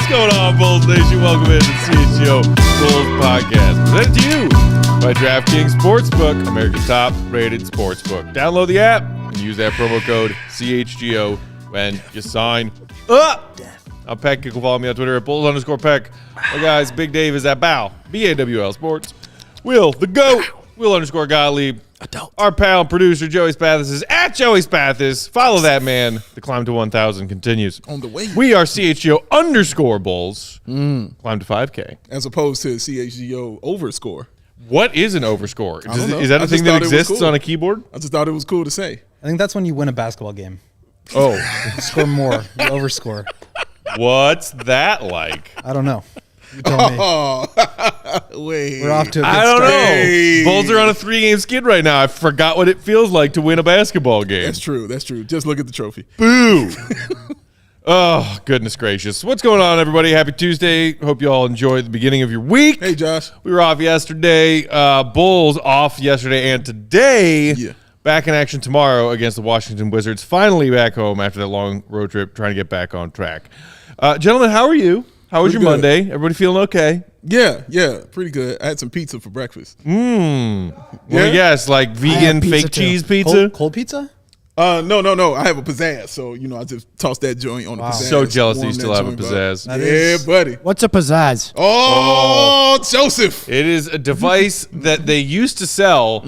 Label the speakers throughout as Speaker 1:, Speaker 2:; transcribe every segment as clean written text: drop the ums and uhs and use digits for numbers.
Speaker 1: What's going on, Bulls Nation? Welcome into the CHGO Bulls podcast. Presented to you by DraftKings Sportsbook, America's top-rated sportsbook. Download the app and use that promo code CHGO when you sign up. I'm Peck. You can follow me on Twitter at Bulls_Peck. My guys, Big Dave is at BAW, BAWL Sports. Will, the GOAT, Will_Gottlieb. Our pal and producer, Joey Spathis, is at Joey Spathis. Follow that man. The climb to 1,000 continues.
Speaker 2: On the way.
Speaker 1: We are CHGO_Bulls. Climb to 5K.
Speaker 2: As opposed to CHGO overscore.
Speaker 1: What is an overscore?
Speaker 2: I don't know.
Speaker 1: Is that a thing that exists
Speaker 2: cool.
Speaker 1: on a keyboard?
Speaker 2: I just thought it was cool to say.
Speaker 3: I think that's when you win a basketball game.
Speaker 1: Oh.
Speaker 3: You score more. You overscore.
Speaker 1: What's that like?
Speaker 3: I don't know. You tell me.
Speaker 2: Oh, wait.
Speaker 3: We're off to a good
Speaker 1: I don't
Speaker 3: start.
Speaker 1: know. Bulls are on a 3-game skid right now. I forgot what it feels like to win a basketball game.
Speaker 2: That's true. That's true. Just look at the trophy.
Speaker 1: Boo. Oh, goodness gracious. What's going on, everybody? Happy Tuesday. Hope you all enjoyed the beginning of your week.
Speaker 2: Hey, Josh.
Speaker 1: We were off yesterday. Bulls off yesterday and today.
Speaker 2: Yeah.
Speaker 1: Back in action tomorrow against the Washington Wizards. Finally back home after that long road trip, trying to get back on track. Gentlemen, how are you? How was your
Speaker 2: Pretty good.
Speaker 1: Monday? Everybody feeling okay?
Speaker 2: Yeah, pretty good. I had some pizza for breakfast.
Speaker 1: Well,
Speaker 2: Yeah.
Speaker 1: yes, like vegan
Speaker 3: pizza
Speaker 1: fake
Speaker 3: too.
Speaker 1: cheese pizza.
Speaker 3: Cold pizza?
Speaker 2: No. I have a pizzazz, so I just tossed that joint on the pizzazz.
Speaker 1: So jealous that you
Speaker 2: warm
Speaker 1: still
Speaker 2: that
Speaker 1: have a
Speaker 2: joint up.
Speaker 1: pizzazz.
Speaker 3: That
Speaker 2: Yeah,
Speaker 3: is-
Speaker 2: buddy.
Speaker 4: What's a pizzazz?
Speaker 2: Oh, Joseph.
Speaker 1: It is a device that they used to sell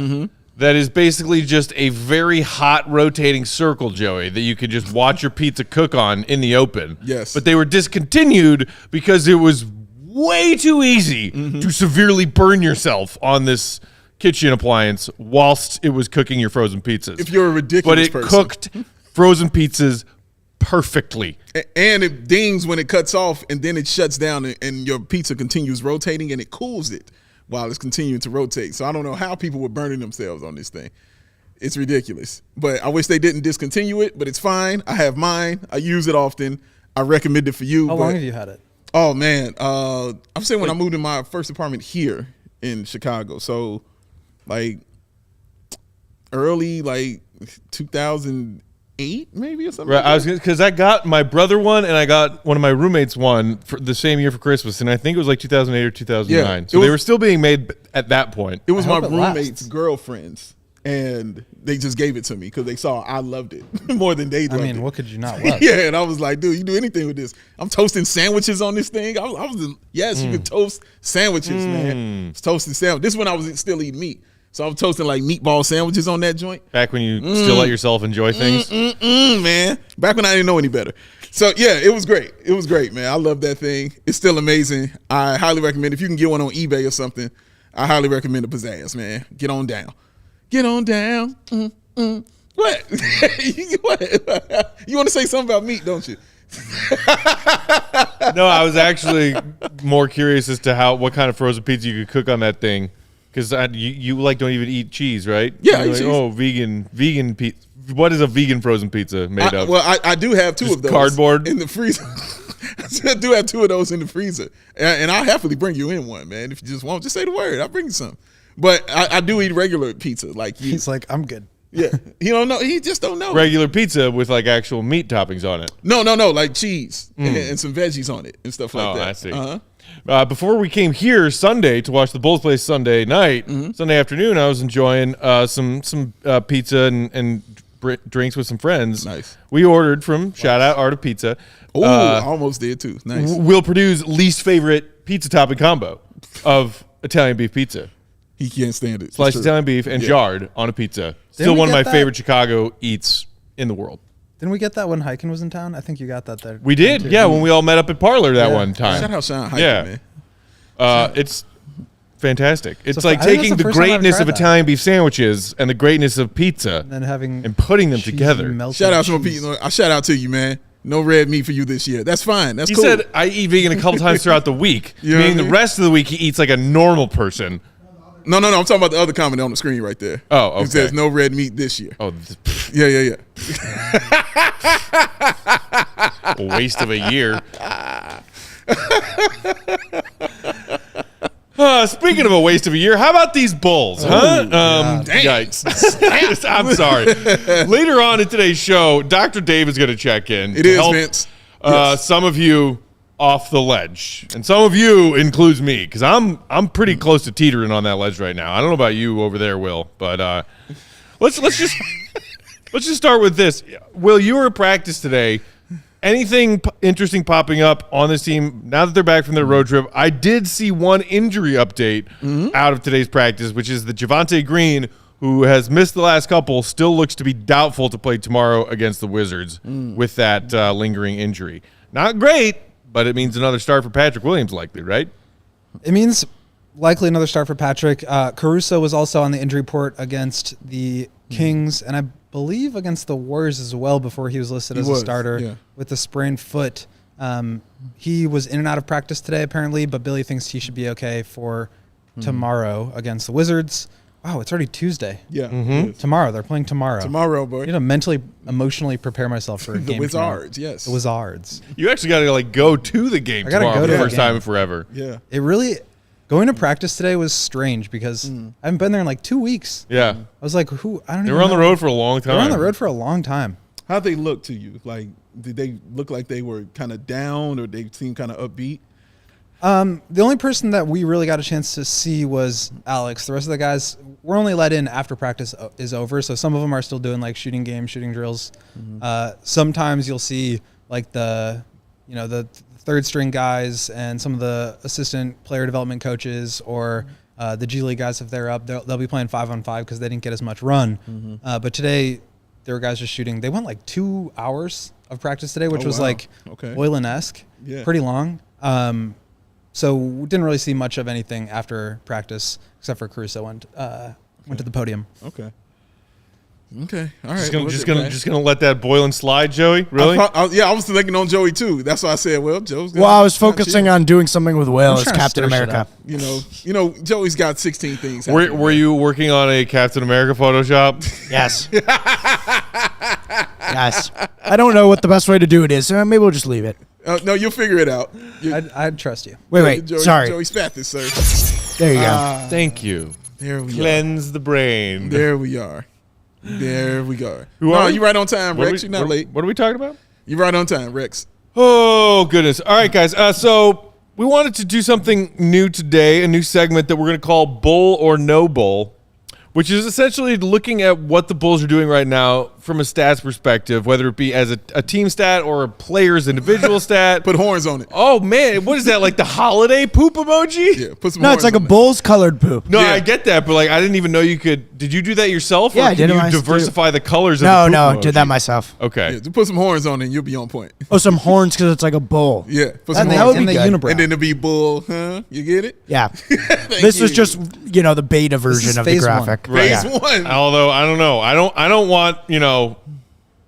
Speaker 1: that is basically just a very hot rotating circle, Joey, that you could just watch your pizza cook on in the open.
Speaker 2: Yes.
Speaker 1: But they were discontinued because it was way too easy to severely burn yourself on this kitchen appliance whilst it was cooking your frozen pizzas.
Speaker 2: If you're a ridiculous
Speaker 1: But it
Speaker 2: person.
Speaker 1: cooked frozen pizzas perfectly.
Speaker 2: And it dings when it cuts off, and then it shuts down, and your pizza continues rotating, and it cools it while it's continuing to rotate. So I don't know how people were burning themselves on this thing. It's ridiculous. But I wish they didn't discontinue it, but it's fine. I have mine. I use it often. I recommend it for you.
Speaker 3: How long have you had it?
Speaker 2: Oh, man. I'm saying when I moved in my first apartment here in Chicago. So, early, 2008 maybe or something.
Speaker 1: Right, I was because I got my brother one and I got one of my roommates one for the same year for Christmas, and I think it was like 2008 or 2009.
Speaker 2: Yeah,
Speaker 1: so they were still being made at that point.
Speaker 2: It was
Speaker 3: I
Speaker 2: my
Speaker 3: hope it
Speaker 2: roommate's
Speaker 3: lasts.
Speaker 2: girlfriend's, and they just gave it to me because they saw I loved it more than they loved it.
Speaker 3: What could you not love?
Speaker 2: Yeah, and I was like, dude, you do anything with this. I'm toasting sandwiches on this thing. Yes, you could toast sandwiches, man. It's toasting sandwich. This is when I was still eating meat. So I was toasting like meatball sandwiches on that joint.
Speaker 1: Back when you still let yourself enjoy things.
Speaker 2: Man. Back when I didn't know any better. So, yeah, it was great. It was great, man. I love that thing. It's still amazing. I highly recommend, if you can get one on eBay or something, I highly recommend the pizzazz, man. Get on down. Get on down. What? What? You want to say something about meat, don't you?
Speaker 1: No, I was actually more curious as to what kind of frozen pizza you could cook on that thing. Because you don't even eat cheese, right?
Speaker 2: Yeah, I eat
Speaker 1: You're like,
Speaker 2: cheese.
Speaker 1: oh, vegan pizza. What is a vegan frozen pizza made of?
Speaker 2: Well, I do have two
Speaker 1: Just
Speaker 2: of those.
Speaker 1: cardboard?
Speaker 2: In the freezer. I do have two of those in the freezer. And I'll happily bring you in one, man. If you just want, just say the word. I'll bring you some. But I do eat regular pizza. Like you.
Speaker 3: He's like, I'm good.
Speaker 2: Yeah. He don't know. He just don't know.
Speaker 1: Regular pizza with like actual meat toppings on it.
Speaker 2: No. Like cheese and some veggies on it and stuff like that.
Speaker 1: I see.
Speaker 2: Uh-huh.
Speaker 1: Before we came here Sunday to watch the Bulls play Sunday night, Sunday afternoon, I was enjoying some pizza and drinks with some friends.
Speaker 2: Nice.
Speaker 1: We ordered from Shout Out Art of Pizza.
Speaker 2: Oh, I almost did too. Nice.
Speaker 1: Will Purdue's least favorite pizza topping combo of Italian beef pizza.
Speaker 2: He can't stand it.
Speaker 1: Sliced
Speaker 2: It's true.
Speaker 1: Italian beef and jarred on a pizza. Still
Speaker 3: we
Speaker 1: one of my
Speaker 3: get that?
Speaker 1: favorite Chicago eats in the world.
Speaker 3: Didn't we get that when Hyken was in town? I think you got that there.
Speaker 1: We did,
Speaker 3: too.
Speaker 1: yeah, when we all met up at Parlor that
Speaker 3: Yeah.
Speaker 1: one time.
Speaker 2: Shout out Sean Hyken,
Speaker 1: Yeah.
Speaker 2: man.
Speaker 1: It's fantastic. It's
Speaker 3: So
Speaker 1: like
Speaker 3: I think
Speaker 1: taking
Speaker 3: that's
Speaker 1: the
Speaker 3: the first time I've
Speaker 1: greatness
Speaker 3: tried
Speaker 1: of
Speaker 3: that.
Speaker 1: Italian beef sandwiches and the greatness of pizza
Speaker 3: And then having
Speaker 1: and putting them
Speaker 3: cheesy
Speaker 1: together.
Speaker 3: melted
Speaker 2: Shout out to my
Speaker 3: cheese.
Speaker 2: people. I shout out to you, man. No red meat for you this year. That's fine. That's
Speaker 1: He
Speaker 2: cool.
Speaker 1: said I eat vegan a couple times throughout the week,
Speaker 2: You know what
Speaker 1: meaning
Speaker 2: I
Speaker 1: the
Speaker 2: mean?
Speaker 1: rest of the week he eats like a normal person.
Speaker 2: No. I'm talking about the other comment on the screen right there.
Speaker 1: Oh, okay.
Speaker 2: It says no red meat this year.
Speaker 1: Oh,
Speaker 2: Yeah.
Speaker 1: a waste of a year. Speaking of a waste of a year, how about these Bulls, huh? Yikes. I'm sorry. Later on in today's show, Dr. Dave is going to check in.
Speaker 2: It
Speaker 1: to
Speaker 2: is,
Speaker 1: help,
Speaker 2: Vince. Yes.
Speaker 1: Some of you off the ledge, and some of you includes me, because I'm pretty close to teetering on that ledge right now. I don't know about you over there, Will, but let's just start with this. Will, you were at practice today. Anything interesting popping up on this team now that they're back from their road trip? I did see one injury update out of today's practice, which is that Javonte Green, who has missed the last couple, still looks to be doubtful to play tomorrow against the Wizards with that lingering injury. Not great, but it means another start for Patrick Williams likely, right?
Speaker 3: It means likely another start for Patrick. Caruso was also on the injury report against the Kings, and I believe against the Warriors as well before he was listed as a starter with a sprained foot. He was in and out of practice today apparently, but Billy thinks he should be okay for tomorrow against the Wizards. Wow, it's already Tuesday.
Speaker 2: Yeah.
Speaker 3: Tomorrow. They're playing tomorrow.
Speaker 2: Tomorrow, boy.
Speaker 3: You know, mentally, emotionally prepare myself for a
Speaker 2: The
Speaker 3: game
Speaker 2: Wizards,
Speaker 3: tomorrow.
Speaker 2: yes.
Speaker 3: The Wizards.
Speaker 1: You actually got to go to the game
Speaker 3: gotta
Speaker 1: tomorrow
Speaker 3: go
Speaker 1: for
Speaker 3: to
Speaker 1: the
Speaker 3: the
Speaker 1: first
Speaker 3: game.
Speaker 1: time in forever.
Speaker 2: Yeah.
Speaker 3: It really, going to practice today was strange because I haven't been there in like 2 weeks.
Speaker 1: Yeah.
Speaker 3: I was like, who? I don't
Speaker 1: They
Speaker 3: even
Speaker 1: were on the
Speaker 3: know.
Speaker 1: road for a long time.
Speaker 3: They were on the road for a long time.
Speaker 2: How'd they look to you? Like, did they look like they were kind of down, or they seemed kind of upbeat?
Speaker 3: The only person that we really got a chance to see was Alex. The rest of the guys were only let in after practice is over. So some of them are still doing like shooting games, shooting drills. Sometimes you'll see like the third string guys and some of the assistant player development coaches or the G League guys, if they're up, they'll be playing 5-on-5 because they didn't get as much run. But today there were guys just shooting. They went like 2 hours of practice today, which was like Boylan-esque, pretty long. So we didn't really see much of anything after practice, except for Caruso went to the podium.
Speaker 2: Okay. All right.
Speaker 1: Just gonna let that Boylan slide, Joey. Really?
Speaker 2: I was thinking on Joey too. That's why I said, well, Joe's. Well,
Speaker 4: I was focusing on doing something with Will as
Speaker 3: trying to
Speaker 4: Captain
Speaker 3: stir shit
Speaker 4: America.
Speaker 3: up.
Speaker 2: You know, Joey's got 16 things.
Speaker 1: Were you working on a Captain America Photoshop?
Speaker 4: Yes. Yes. I don't know what the best way to do it is, so maybe we'll just leave it.
Speaker 2: No, you'll figure it out.
Speaker 3: I'd trust you.
Speaker 4: Wait.
Speaker 2: Joey,
Speaker 4: Sorry.
Speaker 2: Joey spat this, sir.
Speaker 4: There you go.
Speaker 1: Thank you.
Speaker 2: There we
Speaker 1: Cleanse the brain.
Speaker 2: are. There we are. There we go.
Speaker 1: Who are we?
Speaker 2: You right on time, Rex. You're not late.
Speaker 1: What are we talking about?
Speaker 2: You're right on time, Rex.
Speaker 1: Oh, goodness. All right, guys. So we wanted to do something new today, a new segment that we're going to call Bull or No Bull, which is essentially looking at what the Bulls are doing right now from a stats perspective, whether it be as a team stat or a player's individual stat.
Speaker 2: Put horns on it.
Speaker 1: Oh, man. What is that, like the holiday poop emoji?
Speaker 2: Yeah, put some
Speaker 4: No,
Speaker 2: horns
Speaker 4: it's like a
Speaker 2: on it.
Speaker 4: bull's colored poop.
Speaker 1: No,
Speaker 2: Yeah.
Speaker 1: I get that, but like I didn't even know you could. Did you do that yourself?
Speaker 4: Yeah,
Speaker 1: or
Speaker 4: I
Speaker 1: can
Speaker 4: did it
Speaker 1: you
Speaker 4: myself.
Speaker 1: diversify the colors
Speaker 4: No,
Speaker 1: of the poop emoji?
Speaker 4: did that myself.
Speaker 1: Okay.
Speaker 2: Yeah, just put some horns on it and you'll be on point.
Speaker 4: Oh, some horns because it's like a bull.
Speaker 2: Yeah, put some
Speaker 4: And
Speaker 2: horns
Speaker 4: that
Speaker 2: on
Speaker 4: would
Speaker 2: it.
Speaker 4: be
Speaker 3: and the
Speaker 4: good.
Speaker 3: unibrow.
Speaker 2: And then it'll be bull, huh? You get it?
Speaker 4: Yeah.
Speaker 2: Thank
Speaker 4: This was
Speaker 2: you.
Speaker 4: just, the beta version
Speaker 3: is
Speaker 4: of the
Speaker 3: phase one.
Speaker 4: graphic.
Speaker 2: phase
Speaker 4: Yeah.
Speaker 2: one.
Speaker 1: Although I don't know, I don't want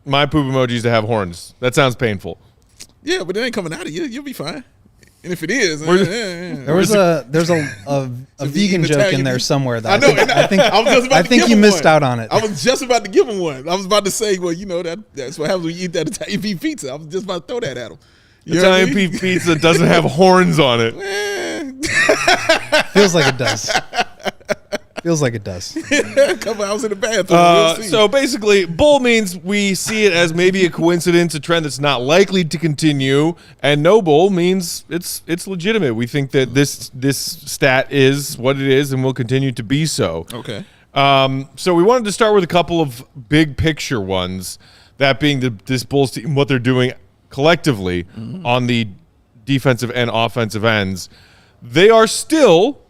Speaker 1: my poop emojis to have horns. That sounds painful.
Speaker 2: Yeah, but it ain't coming out of you. You'll be fine. And if it is,
Speaker 3: There's a vegan joke
Speaker 2: Italian
Speaker 3: in there
Speaker 2: beef.
Speaker 3: somewhere that
Speaker 2: I know. And
Speaker 3: I think
Speaker 2: I was just about
Speaker 3: I
Speaker 2: to
Speaker 3: think
Speaker 2: give
Speaker 3: you
Speaker 2: him
Speaker 3: missed
Speaker 2: one.
Speaker 3: out on it.
Speaker 2: I was just about to give him one. I was about to say, well, that's what happens when you eat that Italian beef pizza. I was just about to throw that at him. You know what I
Speaker 1: Italian
Speaker 2: mean?
Speaker 1: beef pizza doesn't have horns on it.
Speaker 3: Feels like it does. Feels like it does.
Speaker 2: A couple hours in the bathroom. We'll see.
Speaker 1: So basically, bull means we see it as maybe a coincidence, a trend that's not likely to continue, and no bull means it's legitimate. We think that this stat is what it is and will continue to be so.
Speaker 2: Okay.
Speaker 1: So we wanted to start with a couple of big picture ones, that being this Bulls team, what they're doing collectively on the defensive and offensive ends. They are still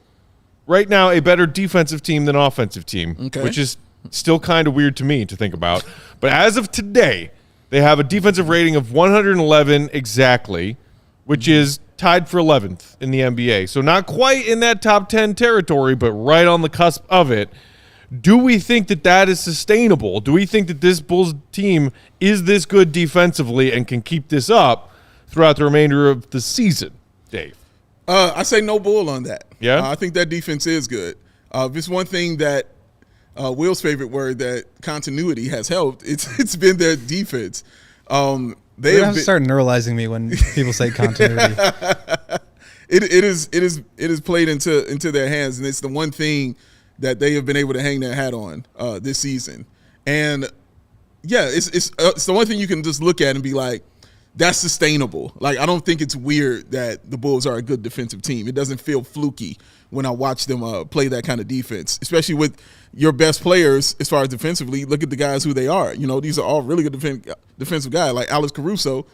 Speaker 1: right now a better defensive team than offensive team, which is still kind of weird to me to think about. But as of today, they have a defensive rating of 111 exactly, which is tied for 11th in the NBA. So not quite in that top 10 territory, but right on the cusp of it. Do we think that is sustainable? Do we think that this Bulls team is this good defensively and can keep this up throughout the remainder of the season, Dave?
Speaker 2: I say no bull on that.
Speaker 1: Yeah?
Speaker 2: I think that defense is good. If it's one thing that Will's favorite word, that continuity has helped, it's been their defense. They
Speaker 3: You're
Speaker 2: have
Speaker 3: gonna start neuralizing me when people say continuity.
Speaker 2: it is played into their hands, and it's the one thing that they have been able to hang their hat on this season. And yeah, it's the one thing you can just look at and be like, that's sustainable. Like, I don't think it's weird that the Bulls are a good defensive team. It doesn't feel fluky when I watch them play that kind of defense, especially with your best players as far as defensively. Look at the guys who they are. You know, these are all really good defensive guys. Like Alex Caruso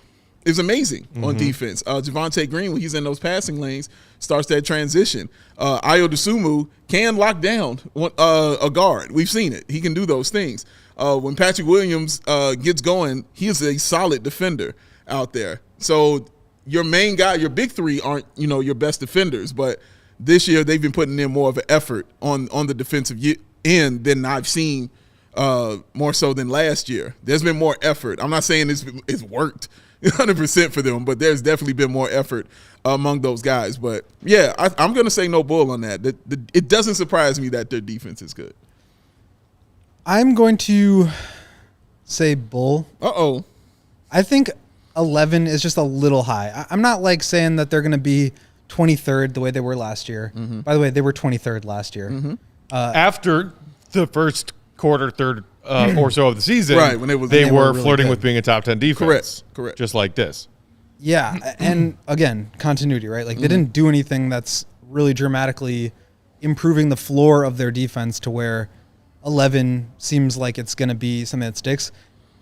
Speaker 2: is amazing on defense. Javonte Green, when he's in those passing lanes, starts that transition. Ayo Dosunmu can lock down a guard. We've seen it. He can do those things. When Patrick Williams gets going, he is a solid defender out there. So your main guy, your big three aren't, your best defenders, but this year they've been putting in more of an effort on the defensive end than I've seen more so than last year. There's been more effort. I'm not saying it's worked 100% for them, but there's definitely been more effort among those guys. But, yeah, I'm going to say no bull on that. It doesn't surprise me that their defense is good.
Speaker 3: I'm going to say bull.
Speaker 2: Uh-oh.
Speaker 3: I think 11 is just a little high. I'm not like saying that they're going to be 23rd the way they were last year. By the way, they were 23rd last year.
Speaker 1: After the first quarter, third or so of the season,
Speaker 2: right, when
Speaker 1: they were
Speaker 3: really
Speaker 1: flirting
Speaker 3: good.
Speaker 1: with being a top 10 defense.
Speaker 2: Correct.
Speaker 1: Just like this.
Speaker 3: Yeah, and again, continuity, right? Like they didn't do anything that's really dramatically improving the floor of their defense to where 11 seems like it's going to be something that sticks.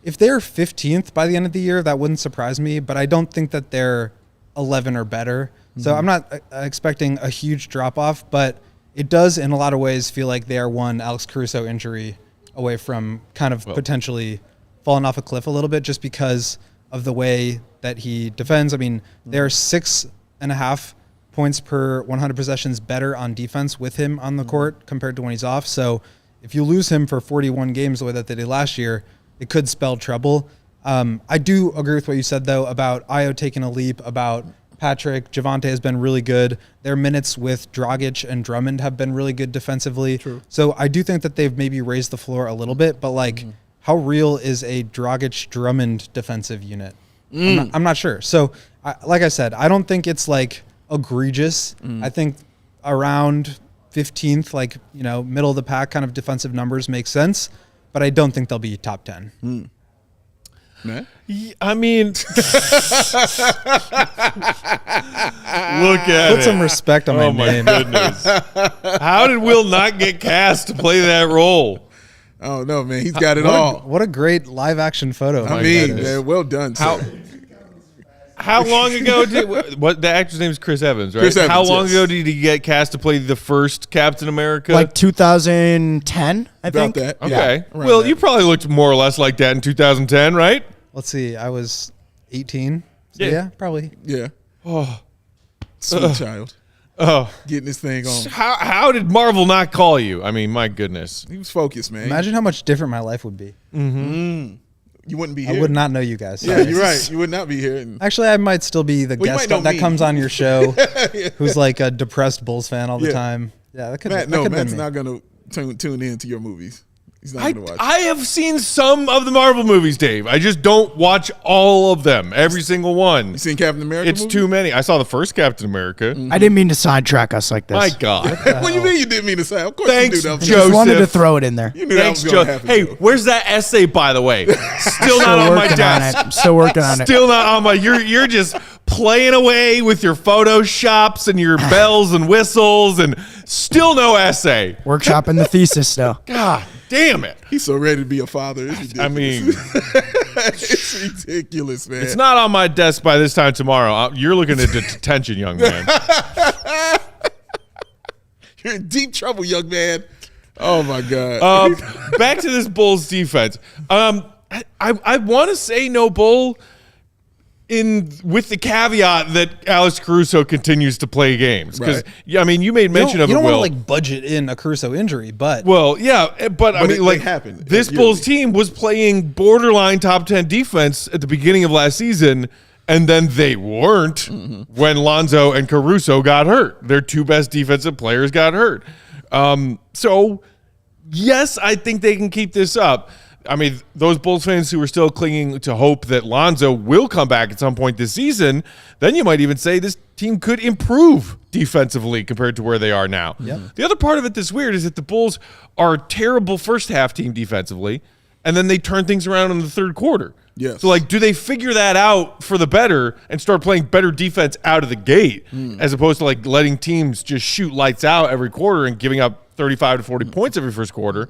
Speaker 3: If they're 15th by the end of the year, that wouldn't surprise me, but I don't think that they're 11 or better. So I'm not expecting a huge drop-off, but it does in a lot of ways feel like they are one Alex Caruso injury away from kind of potentially falling off a cliff a little bit just because of the way that he defends. I mean, they're 6.5 points per 100 possessions better on defense with him on the court compared to when he's off. So if you lose him for 41 games the way that they did last year, it could spell trouble. I do agree with what you said, though, about Ayo taking a leap, about Patrick. Javonte has been really good. Their minutes with Dragic and Drummond have been really good defensively. True. So I do think that they've maybe raised the floor a little bit, but like how real is a Dragic-Drummond defensive unit? I'm not sure. So like I said, I don't think it's like egregious. I think around 15th, like, middle of the pack kind of defensive numbers make sense, but I don't think they'll be top 10.
Speaker 2: Man.
Speaker 1: I mean, look at it.
Speaker 3: Put some respect on my name.
Speaker 1: Goodness. How did Will not get cast to play that role?
Speaker 2: Oh, no, man. He's got it all.
Speaker 3: What a great live action photo.
Speaker 2: I mean, man, well done, sir.
Speaker 1: How long ago the actor's name is Chris Evans, right?
Speaker 2: Chris Evans,
Speaker 1: How long
Speaker 2: yes.
Speaker 1: ago did he get cast to play the first Captain America?
Speaker 4: Like 2010, I
Speaker 2: About
Speaker 4: think.
Speaker 2: that.
Speaker 1: Okay.
Speaker 2: Yeah,
Speaker 1: Well,
Speaker 2: that.
Speaker 1: you probably looked more or less like that in 2010, right?
Speaker 3: Let's see. I was 18. So
Speaker 1: Yeah.
Speaker 3: yeah, probably.
Speaker 2: Yeah.
Speaker 1: Oh,
Speaker 2: Sweet child.
Speaker 1: oh.
Speaker 2: Getting this thing on.
Speaker 1: How did Marvel not call you? I mean, my goodness.
Speaker 2: He was focused, man.
Speaker 3: Imagine how much different my life would be.
Speaker 2: You wouldn't be here.
Speaker 3: I would not know you guys.
Speaker 2: Yeah, you're right. You would not be here. And
Speaker 3: Actually, I might still be the
Speaker 2: Well, you
Speaker 3: guest
Speaker 2: might know
Speaker 3: that
Speaker 2: me.
Speaker 3: comes on your show who's like a depressed Bulls fan all the
Speaker 2: Yeah.
Speaker 3: time. Yeah, that could
Speaker 2: Matt,
Speaker 3: that
Speaker 2: no,
Speaker 3: could
Speaker 2: Matt's
Speaker 3: be me.
Speaker 2: not going to tune in to your movies. He's not
Speaker 1: I
Speaker 2: going to watch.
Speaker 1: have seen some of the Marvel movies, Dave. I just don't watch all of them, every single one.
Speaker 2: You seen Captain America?
Speaker 1: It's
Speaker 2: movie?
Speaker 1: too many. I saw the first Captain America.
Speaker 4: I didn't mean to sidetrack us like this.
Speaker 1: My God.
Speaker 2: What do you mean you didn't mean to say? Of course
Speaker 1: Thanks,
Speaker 2: you knew that was
Speaker 4: I just wanted to
Speaker 1: Joseph.
Speaker 4: throw it in there.
Speaker 2: You knew that
Speaker 1: Thanks,
Speaker 2: was going
Speaker 1: Joe.
Speaker 2: to happen.
Speaker 1: Hey,
Speaker 2: Joe.
Speaker 1: where's that essay, by the way? Still not on my
Speaker 4: working on it.
Speaker 1: desk.
Speaker 4: I'm still working on it.
Speaker 1: Still not on my. You're just playing away with your photoshops and your bells and whistles, and still no essay.
Speaker 4: Workshopping the thesis though.
Speaker 1: God damn it!
Speaker 2: He's so ready to be a father. It's ridiculous.
Speaker 1: I mean,
Speaker 2: it's ridiculous, man.
Speaker 1: it's not on my desk by this time tomorrow. You're looking at detention, young man.
Speaker 2: You're in deep trouble, young man. Oh my God.
Speaker 1: Back to this Bulls defense. I want to say no bull with the caveat that Alex Caruso continues to play games because
Speaker 2: Right.
Speaker 1: I mean you made mention of
Speaker 3: you
Speaker 1: it.
Speaker 3: don't
Speaker 1: Will.
Speaker 3: want to like budget in a Caruso injury, but
Speaker 1: Well, yeah, but I
Speaker 2: But
Speaker 1: mean,
Speaker 2: it
Speaker 1: like,
Speaker 2: happened.
Speaker 1: this
Speaker 2: Yearly.
Speaker 1: Bulls team was playing borderline top 10 defense at the beginning of last season, and then they weren't when Lonzo and Caruso got hurt. Their two best defensive players got hurt. So, yes, I think they can keep this up. I mean, those Bulls fans who are still clinging to hope that Lonzo will come back at some point this season, then you might even say this team could improve defensively compared to where they are now.
Speaker 3: Yep.
Speaker 1: The other part of it that's weird is that the Bulls are a terrible first half team defensively, and then they turn things around in the third quarter.
Speaker 2: Yes.
Speaker 1: So, like, do they figure that out for the better and start playing better defense out of the gate as opposed to, like, letting teams just shoot lights out every quarter and giving up 35 to 40 points every first quarter?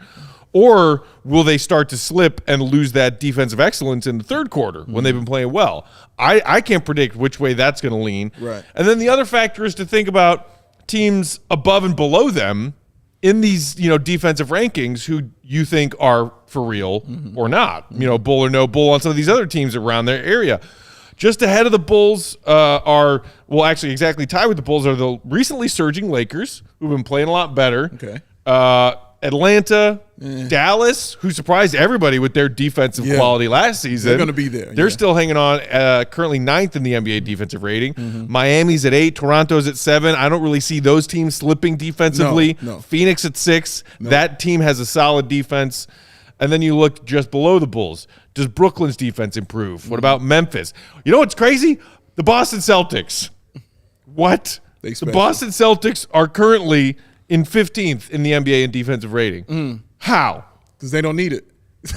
Speaker 1: Or will they start to slip and lose that defensive excellence in the third quarter when they've been playing well? I can't predict which way that's going to lean.
Speaker 2: Right.
Speaker 1: And then the other factor is to think about teams above and below them in these, defensive rankings who you think are for real or not, bull or no bull on some of these other teams around their area. Just ahead of the Bulls actually exactly tied with the Bulls are the recently surging Lakers, who've been playing a lot better.
Speaker 2: Okay.
Speaker 1: Atlanta, Dallas, who surprised everybody with their defensive quality last season.
Speaker 2: They're going to be there.
Speaker 1: They're still hanging on, currently 9th in the NBA defensive rating. Miami's at 8, Toronto's at 7. I don't really see those teams slipping defensively.
Speaker 2: No.
Speaker 1: Phoenix at 6. That team has a solid defense. And then you look just below the Bulls. Does Brooklyn's defense improve? What about Memphis? You know what's crazy? The Boston Celtics. What? The Boston Celtics are currently in 15th in the NBA in defensive rating. How?
Speaker 2: Because they don't need it.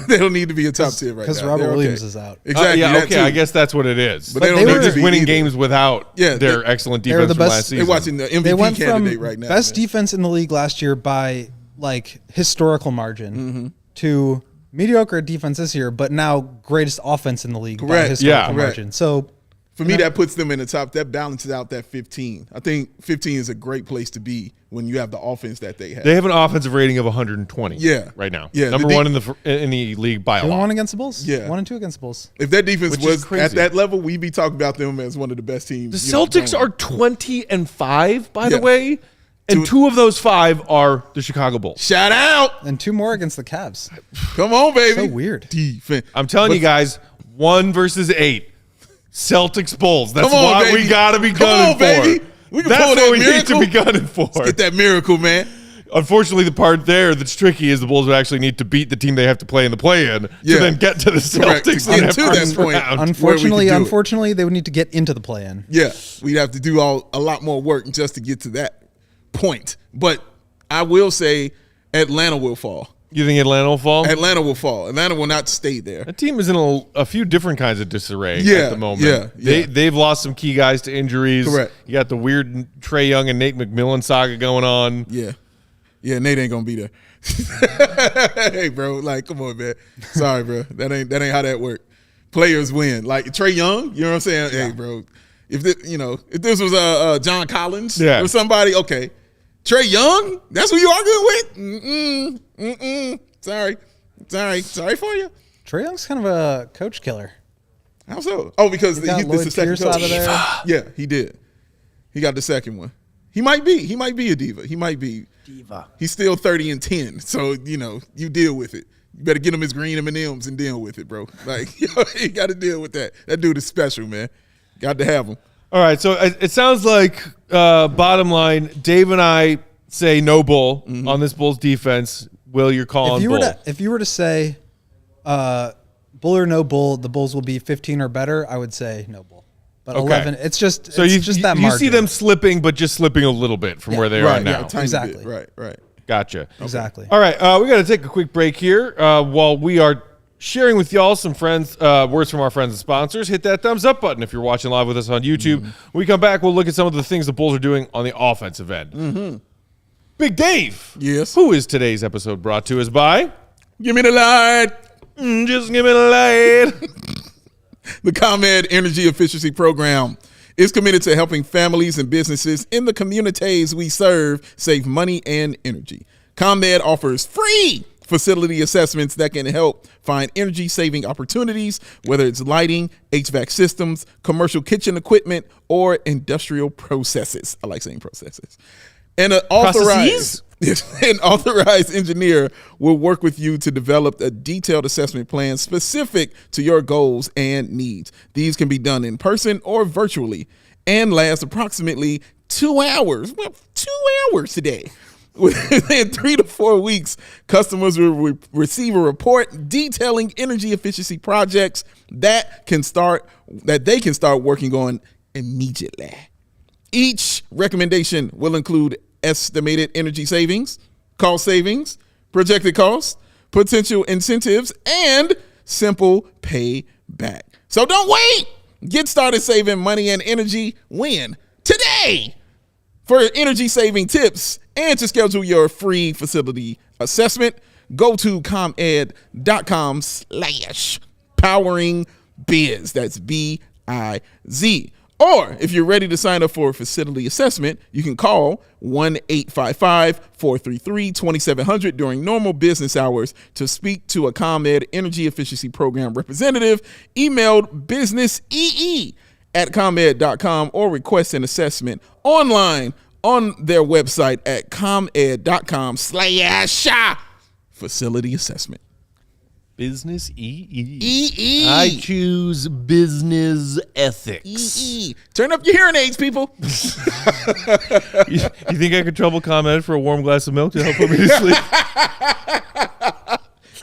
Speaker 2: They don't need to be a top tier right now.
Speaker 3: Because Robert Williams is out.
Speaker 2: Exactly.
Speaker 1: I guess that's what it is.
Speaker 2: But they're
Speaker 1: just winning games without their excellent defense from last season.
Speaker 2: They're watching the MVP
Speaker 3: they went
Speaker 2: candidate
Speaker 3: from
Speaker 2: right now.
Speaker 3: Best defense in the league last year by like historical margin to mediocre defense this year, but now greatest offense in the league by historical margin. So
Speaker 2: for me, that puts them in the top. That balances out that 15. I think 15 is a great place to be when you have the offense that they have.
Speaker 1: They have an offensive rating of 120 right now.
Speaker 2: Yeah,
Speaker 1: Number one in the league by a lot.
Speaker 3: 1 against the Bulls?
Speaker 2: Yeah.
Speaker 3: 1 and 2 against the Bulls.
Speaker 2: If that defense was
Speaker 1: crazy.
Speaker 2: at that level, we'd be talking about them as one of the best teams.
Speaker 1: The Celtics are 20-5, by the way, and 2 of those 5 are the Chicago Bulls.
Speaker 2: Shout out.
Speaker 3: And 2 more against the Cavs.
Speaker 2: Come on, baby.
Speaker 3: So weird.
Speaker 2: Defense.
Speaker 1: I'm telling you guys, 1 versus 8. Celtics Bulls. That's
Speaker 2: Come on,
Speaker 1: what
Speaker 2: baby.
Speaker 1: we got to be
Speaker 2: Come
Speaker 1: gunning
Speaker 2: on, baby.
Speaker 1: for. That's what we need to be gunning for.
Speaker 2: Let's get that miracle, man.
Speaker 1: Unfortunately, the part there that's tricky is the Bulls would actually need to beat the team they have to play in the play-in to then get to the Celtics in that first round.
Speaker 3: Unfortunately, they would need to get into the play-in.
Speaker 2: Yeah, we'd have to do a lot more work just to get to that point. But I will say Atlanta will fall.
Speaker 1: You think Atlanta will fall?
Speaker 2: Atlanta will fall. Atlanta will not stay there.
Speaker 1: That team is in a few different kinds of disarray at the moment. They've lost some key guys to injuries.
Speaker 2: Correct.
Speaker 1: You got the weird Trae Young and Nate McMillan saga going on.
Speaker 2: Yeah, Nate ain't gonna be there. Hey, bro, like, come on, man. Sorry, bro. That ain't how that work. Players win. Like Trae Young, you know what I'm saying? Hey, bro. If this was John Collins or somebody, okay. Trae Young, that's who you arguing with? Sorry for you.
Speaker 3: Trae Young's kind of a coach killer.
Speaker 2: How so? Oh, because he's the second
Speaker 3: Pierce
Speaker 2: coach.
Speaker 3: out of there.
Speaker 2: Yeah, he did. He got the second one. He might be a diva. He might be.
Speaker 4: Diva.
Speaker 2: He's still 30-10, so you deal with it. You better get him his green M&Ms and deal with it, bro. Like, you got to deal with that. That dude is special, man. Got to have him.
Speaker 1: All right, so it sounds like bottom line, Dave and I say no bull on this Bulls defense. Will, you're calling bull?
Speaker 3: If you were to say bull or no bull, the Bulls will be 15 or better, I would say no bull. But 11, it's just that margin.
Speaker 1: You see them slipping, but just slipping a little bit from where they are now.
Speaker 3: Exactly.
Speaker 2: Right.
Speaker 1: Gotcha.
Speaker 3: Exactly.
Speaker 1: All right, we got to take a quick break here while we are sharing with y'all some words from our friends and sponsors. Hit that thumbs up button if you're watching live with us on YouTube. When we come back, we'll look at some of the things the Bulls are doing on the offensive end. Big Dave.
Speaker 2: Yes.
Speaker 1: Who is today's episode brought to us by?
Speaker 2: Give me the light.
Speaker 1: Just give me the light.
Speaker 2: The ComEd Energy Efficiency Program is committed to helping families and businesses in the communities we serve save money and energy. ComEd offers free facility assessments that can help find energy-saving opportunities, whether it's lighting, HVAC systems, commercial kitchen equipment, or industrial processes. I like saying processes. And an authorized engineer will work with you to develop a detailed assessment plan specific to your goals and needs. These can be done in person or virtually and last approximately 2 hours. Well, 2 hours today. Within 3 to 4 weeks, customers will receive a report detailing energy efficiency projects that they can start working on immediately. Each recommendation will include estimated energy savings, cost savings, projected costs, potential incentives, and simple pay back. So don't wait. Get started saving money and energy when? Today. For energy saving tips and to schedule your free facility assessment, go to ComEd.com/poweringbiz. That's BIZ. Or if you're ready to sign up for a facility assessment, you can call 1-855-433-2700 during normal business hours to speak to a ComEd Energy Efficiency Program representative. Email businessee@comed.com or request an assessment online on their website at comed.com/facility assessment.
Speaker 1: Business EE.
Speaker 2: EE.
Speaker 1: I choose business ethics.
Speaker 2: EE. Turn up your hearing aids, people.
Speaker 1: You think I could trouble ComEd for a warm glass of milk to help put me to sleep?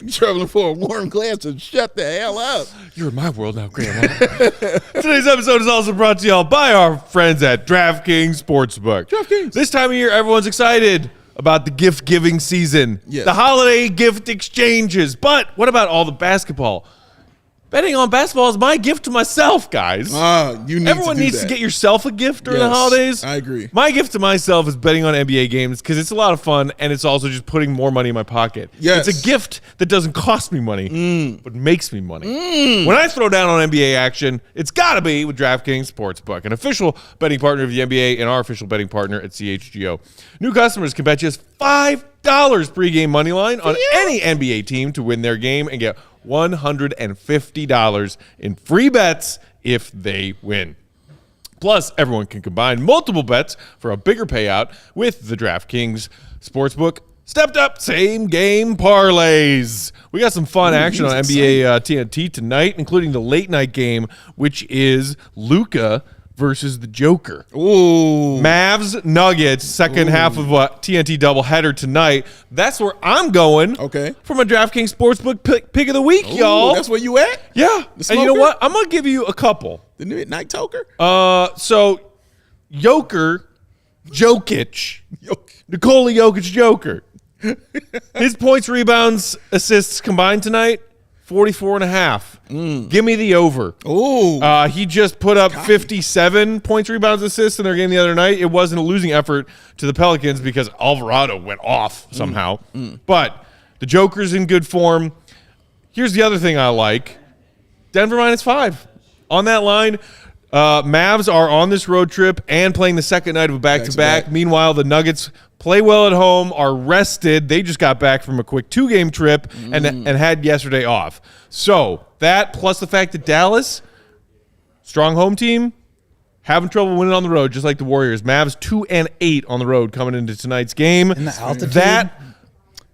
Speaker 2: You're traveling for a warm glass to shut the hell up.
Speaker 1: You're in my world now, Grandma. Today's episode is also brought to y'all by our friends at DraftKings Sportsbook.
Speaker 2: DraftKings.
Speaker 1: This time of year, everyone's excited about the gift-giving season,
Speaker 2: Yes.
Speaker 1: the holiday gift exchanges. But what about all the basketball? Betting on basketball is my gift to myself, guys.
Speaker 2: You need
Speaker 1: Everyone
Speaker 2: to do
Speaker 1: needs
Speaker 2: that.
Speaker 1: to get yourself a gift during the
Speaker 2: Yes,
Speaker 1: holidays.
Speaker 2: I agree.
Speaker 1: My gift to myself is betting on NBA games because it's a lot of fun and it's also just putting more money in my pocket.
Speaker 2: Yes.
Speaker 1: It's a gift that doesn't cost me money, but makes me money. When I throw down on NBA action, it's got to be with DraftKings Sportsbook, an official betting partner of the NBA and our official betting partner at CHGO. New customers can bet just $5 pregame money line on any NBA team to win their game and get $150 in free bets if they win. Plus, everyone can combine multiple bets for a bigger payout with the DraftKings Sportsbook stepped up same game parlays. We got some fun action on NBA TNT tonight, including the late night game, which is Luka versus the Joker.
Speaker 2: Ooh.
Speaker 1: Mavs Nuggets, second half of a TNT doubleheader tonight. That's where I'm going.
Speaker 2: Okay.
Speaker 1: For my DraftKings Sportsbook pick of the week,
Speaker 2: Ooh,
Speaker 1: y'all.
Speaker 2: that's where you at?
Speaker 1: Yeah.
Speaker 2: The
Speaker 1: And you know
Speaker 2: smoker?
Speaker 1: what? I'm going to give you a couple.
Speaker 2: The Midnight Toker?
Speaker 1: So, Jokic, Nikola Jokic Joker. His points, rebounds, assists combined tonight, 44.5. Give me the over.
Speaker 2: Ooh.
Speaker 1: He just put up 57 points, rebounds, assists in their game the other night. It wasn't a losing effort to the Pelicans because Alvarado went off somehow. But the Joker's in good form. Here's the other thing I like. Denver -5. On that line, Mavs are on this road trip and playing the second night of a back-to-back.
Speaker 2: Back-to-back.
Speaker 1: Meanwhile, the Nuggets play well at home, are rested. They just got back from a quick 2-game trip and had yesterday off. So that plus the fact that Dallas, strong home team, having trouble winning on the road, just like the Warriors. Mavs 2-8 on the road coming into tonight's game.
Speaker 3: And the altitude.
Speaker 1: That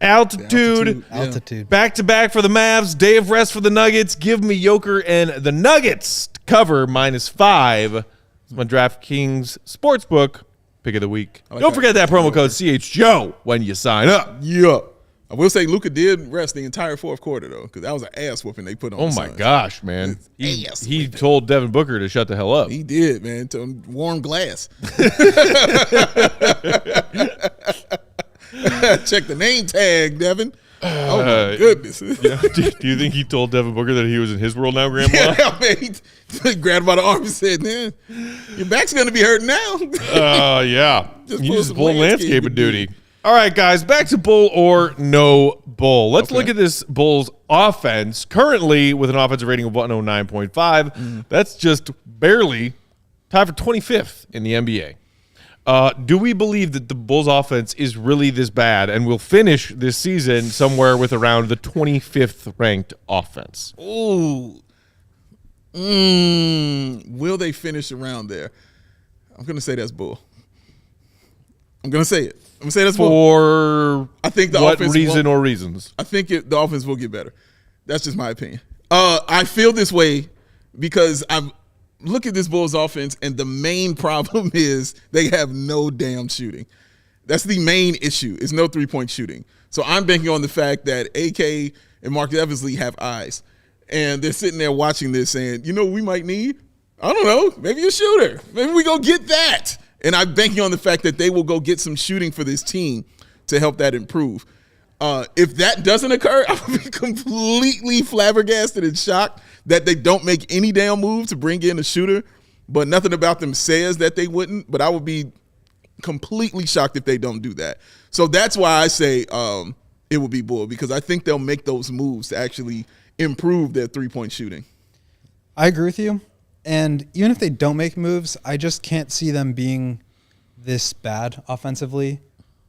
Speaker 1: altitude.
Speaker 3: Altitude.
Speaker 1: Back-to-back for the Mavs, day of rest for the Nuggets. Give me Joker and the Nuggets to cover -5. It's my DraftKings Sportsbook pick of the week. Don't forget that promo code CHGO when you sign up.
Speaker 2: Yeah. I will say Luka did rest the entire fourth quarter, though, because that was an ass whooping they put on
Speaker 1: Oh,
Speaker 2: the
Speaker 1: my
Speaker 2: Suns.
Speaker 1: gosh, man.
Speaker 2: Ass
Speaker 1: He
Speaker 2: whipping.
Speaker 1: told Devin Booker to shut the hell up.
Speaker 2: He did, man. To warm glass. Check the name tag, Devin. Oh, my goodness.
Speaker 1: Yeah. Do you think he told Devin Booker that he was in his world now, Grandma?
Speaker 2: Yeah, man, he grabbed him by the arm and said, man, your back's going to be hurting now.
Speaker 1: Yeah.
Speaker 2: Just
Speaker 1: You
Speaker 2: pull
Speaker 1: just
Speaker 2: some
Speaker 1: pulled
Speaker 2: landscaping
Speaker 1: landscaping duty. All right, guys, back to bull or no bull. Let's look at this Bulls offense. Currently with an offensive rating of 109.5. That's just barely tied for 25th in the NBA. Do we believe that the Bulls offense is really this bad and will finish this season somewhere with around the 25th ranked offense?
Speaker 2: Ooh. Will they finish around there? I'm going to say that's bull. I'm going to say it. I'm going to say that's bull.
Speaker 1: For
Speaker 2: I think the
Speaker 1: what
Speaker 2: offense
Speaker 1: reason
Speaker 2: won't-
Speaker 1: or reasons?
Speaker 2: I think the offense will get better. That's just my opinion. I feel this way because I'm look at this Bulls offense, and the main problem is they have no damn shooting. That's the main issue. Is no 3-point shooting. So I'm banking on the fact that AK and Mark Eversley have eyes, and they're sitting there watching this, saying, you know, we might need, I don't know, maybe a shooter. Maybe we go get that. And I'm banking on the fact that they will go get some shooting for this team to help that improve. If that doesn't occur, I would be completely flabbergasted and shocked that they don't make any damn move to bring in a shooter, but nothing about them says that they wouldn't. But I would be completely shocked if they don't do that. So that's why I say it would be Bull, because I think they'll make those moves to actually improve their three-point shooting.
Speaker 3: I agree with you. And even if they don't make moves, I just can't see them being this bad offensively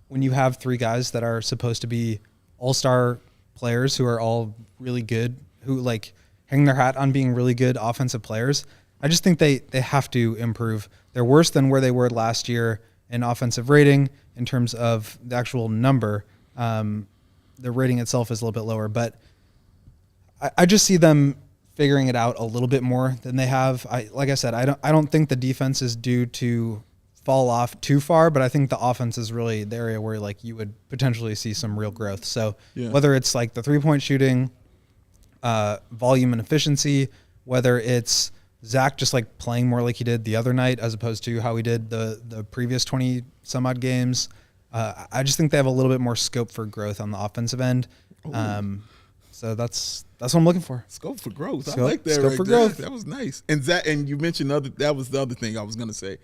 Speaker 3: when you have three guys that are supposed to be all-star players who are all really good, who like hang their hat on being really good offensive players. I just think they have to improve. They're worse than where they were last year in offensive rating in terms of the actual number. The rating itself is a little bit lower, but I just see them figuring it out a little bit more than they have. Like I said, I don't think the defense is due to fall off too far, but I think the offense is really the area where like you would potentially see some real growth. So whether it's like the 3-point shooting, volume and efficiency, whether it's Zach just like playing more like he did the other night as opposed to how he did the previous 20 some odd games. I just think they have a little bit more scope for growth on the offensive end. So that's what I'm looking for.
Speaker 2: Scope for growth. I like that.
Speaker 3: Scope for growth.
Speaker 2: That was nice. And Zach, and you mentioned that was the other thing I was gonna say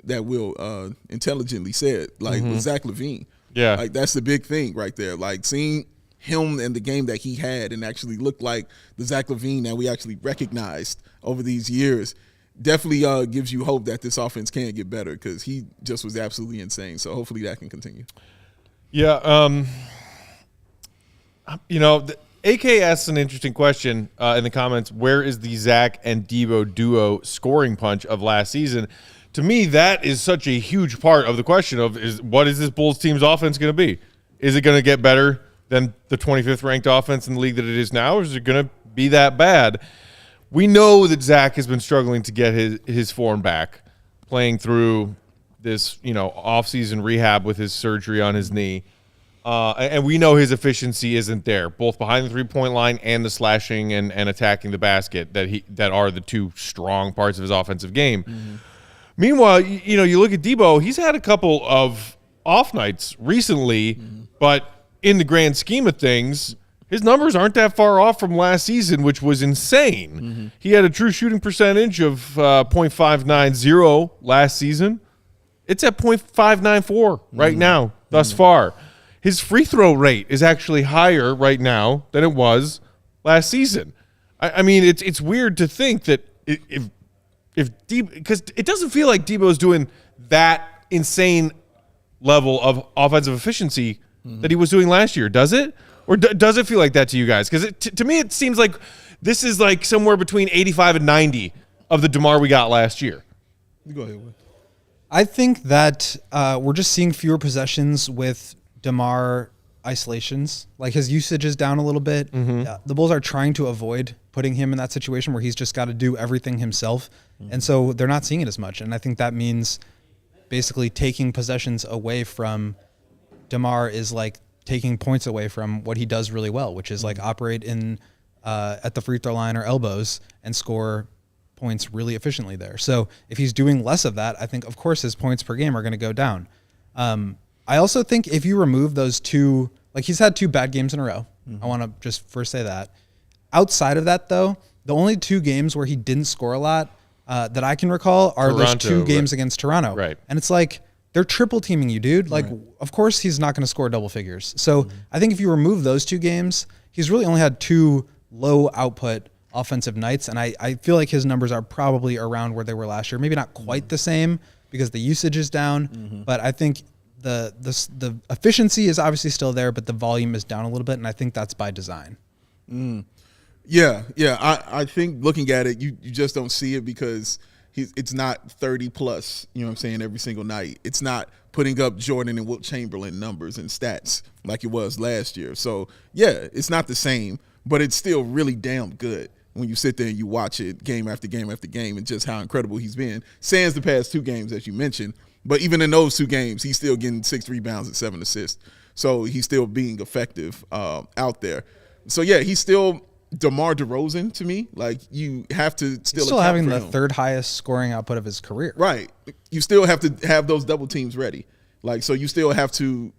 Speaker 2: that Will intelligently said, like with Zach LaVine.
Speaker 1: Yeah,
Speaker 2: like that's the big thing right there. Like seeing him and the game that he had and actually looked like the Zach LaVine that we actually recognized over these years definitely gives you hope that this offense can get better, because he just was absolutely insane. So hopefully that can continue.
Speaker 1: Yeah. AK asks an interesting question in the comments. Where is the Zach and Debo duo scoring punch of last season? To me, that is such a huge part of the question of what is this Bulls team's offense going to be? Is it going to get better than the 25th ranked offense in the league that it is now, or is it going to be that bad? We know that Zach has been struggling to get his form back, playing through this, off-season rehab with his surgery on his knee. And we know his efficiency isn't there, both behind the three-point line and the slashing and attacking the basket that are the two strong parts of his offensive game. Mm-hmm. Meanwhile, you look at Debo, he's had a couple of off nights recently, but in the grand scheme of things, his numbers aren't that far off from last season, which was insane. Mm-hmm. He had a true shooting percentage of .590 last season. It's at .594 right now, thus far. His free throw rate is actually higher right now than it was last season. I mean, it's weird to think that if Debo, because it doesn't feel like Debo's doing that insane level of offensive efficiency that he was doing last year, does it? Or does it feel like that to you guys? Because to me, it seems like this is like somewhere between 85 and 90 of the DeMar we got last year.
Speaker 2: You go ahead, Will.
Speaker 3: I think that we're just seeing fewer possessions with DeMar isolations. Like his usage is down a little bit. The Bulls are trying to avoid putting him in that situation where he's just got to do everything himself. And so they're not seeing it as much. And I think that means basically taking possessions away from DeMar is like taking points away from what he does really well, which is like operate in at the free throw line or elbows and score points really efficiently there. So if he's doing less of that, I think of course his points per game are going to go down. I also think if you remove those two, like he's had 2 bad games in a row. I want to just first say that. Outside of that though, the only 2 games where he didn't score a lot that I can recall are those 2 games against Toronto.
Speaker 1: Right.
Speaker 3: And it's like, they're triple teaming you, dude. Like, of course he's not going to score double figures. So I think if you remove those 2 games, he's really only had 2 low output offensive nights. And I feel like his numbers are probably around where they were last year. Maybe not quite the same because the usage is down, but I think the efficiency is obviously still there, but the volume is down a little bit. And I think that's by design.
Speaker 2: Yeah. I think looking at it, you just don't see it because it's not 30 plus, you know what I'm saying, every single night. It's not putting up Jordan and Wilt Chamberlain numbers and stats like it was last year. So, yeah, it's not the same, but it's still really damn good when you sit there and you watch it game after game after game and just how incredible he's been. Sans the past 2 games, as you mentioned, but even in those 2 games, he's still getting 6 rebounds and 7 assists. So he's still being effective out there. So, yeah, he's still – DeMar DeRozan to me, like you have to still
Speaker 3: having the 3rd highest scoring output of his career.
Speaker 2: Right. You still have to have those double teams ready. Like, so you still have to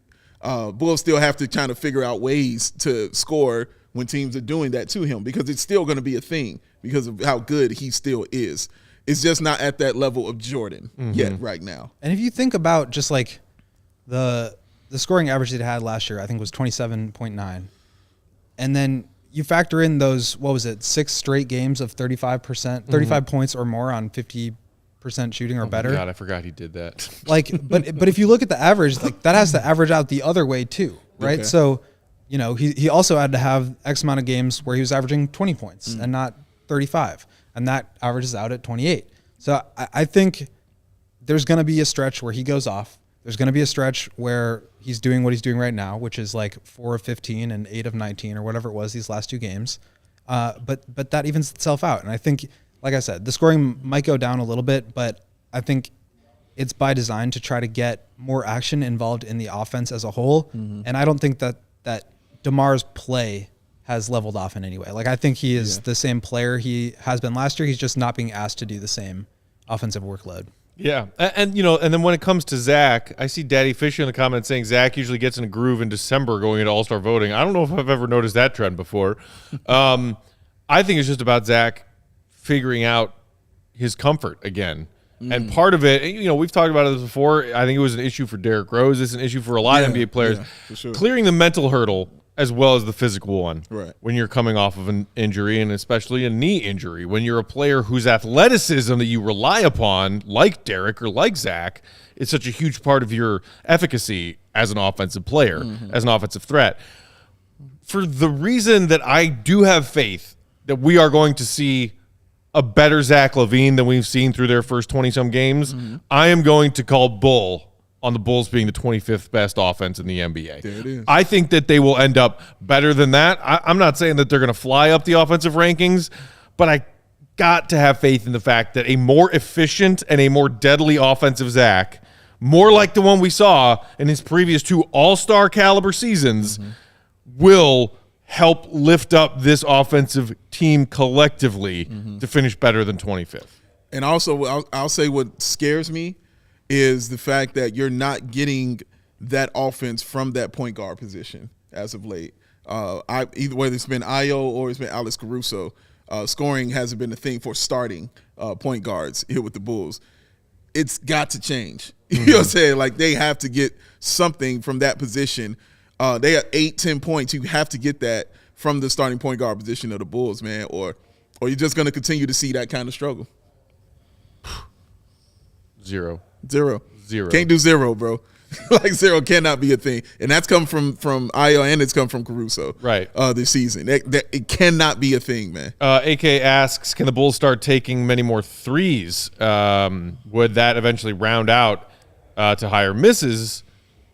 Speaker 2: Bulls still have to kind of figure out ways to score when teams are doing that to him, because it's still going to be a thing because of how good he still is. It's just not at that level of Jordan yet right now.
Speaker 3: And if you think about just like the scoring average that he had last year, I think was 27.9. And then you factor in those, 6 straight games of 35%, 35 points or more on 50% shooting or better.
Speaker 1: God, I forgot he did that.
Speaker 3: Like, but if you look at the average, like that has to average out the other way too, right?
Speaker 2: Okay.
Speaker 3: So, you know, he also had to have X amount of games where he was averaging 20 points and not 35, and that averages out at 28. So I think there's going to be a stretch where he goes off. There's going to be a stretch where he's doing what he's doing right now, which is like 4 of 15 and 8 of 19 or whatever it was these last 2 games. But that evens itself out. And I think, like I said, the scoring might go down a little bit, but I think it's by design to try to get more action involved in the offense as a whole. And I don't think that DeMar's play has leveled off in any way. Like, I think he is the same player he has been last year. He's just not being asked to do the same offensive workload.
Speaker 1: Yeah, and then when it comes to Zach, I see Daddy Fisher in the comments saying Zach usually gets in a groove in December going into All-Star voting. I don't know if I've ever noticed that trend before. I think it's just about Zach figuring out his comfort again. And part of it, we've talked about this before. I think it was an issue for Derrick Rose. It's an issue for a lot of NBA players.
Speaker 2: Yeah, for sure.
Speaker 1: Clearing the mental hurdle as well as the physical one.
Speaker 2: Right.
Speaker 1: When you're coming off of an injury, and especially a knee injury, when you're a player whose athleticism that you rely upon, like Derrick or like Zach, is such a huge part of your efficacy as an offensive player, as an offensive threat. For the reason that I do have faith that we are going to see a better Zach LaVine than we've seen through their first 20-some games, I am going to call bull on the Bulls being the 25th best offense in the NBA.
Speaker 2: There it is.
Speaker 1: I think that they will end up better than that. I'm not saying that they're going to fly up the offensive rankings, but I got to have faith in the fact that a more efficient and a more deadly offensive Zach, more like the one we saw in his previous 2 all-star caliber seasons, will help lift up this offensive team collectively to finish better than 25th.
Speaker 2: And also, I'll say what scares me is the fact that you're not getting that offense from that point guard position as of late. Either whether it's been Ayo or it's been Alex Caruso, scoring hasn't been a thing for starting point guards here with the Bulls. It's got to change. You know what I'm saying? Like, they have to get something from that position. They have 8-10 points. You have to get that from the starting point guard position of the Bulls, man, or you're just going to continue to see that kind of struggle.
Speaker 1: Zero.
Speaker 2: Can't do 0, bro. Like, 0 cannot be a thing. And that's come from Ayo, and it's come from Caruso.
Speaker 1: Right.
Speaker 2: This season. It cannot be a thing, man.
Speaker 1: AK asks, can the Bulls start taking many more threes? Would that eventually round out to higher misses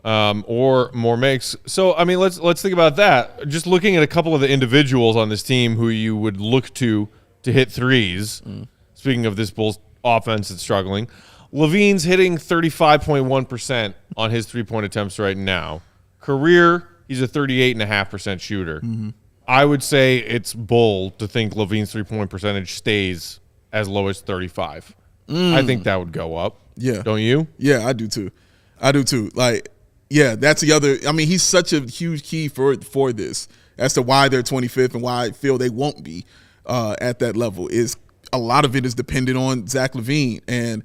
Speaker 1: or more makes? So, I mean, let's think about that. Just looking at a couple of the individuals on this team who you would look to hit threes. Speaking of this Bulls offense that's struggling, LaVine's hitting 35.1% on his three-point attempts right now. Career, he's a 38.5% shooter. I would say it's bold to think LaVine's three-point percentage stays as low as 35. I think that would go up.
Speaker 2: Yeah.
Speaker 1: Don't you?
Speaker 2: Yeah, I do too. Like, yeah, that's the other. I mean, he's such a huge key for this as to why they're 25th and why I feel they won't be at that level. Is a lot of it is dependent on Zach LaVine, and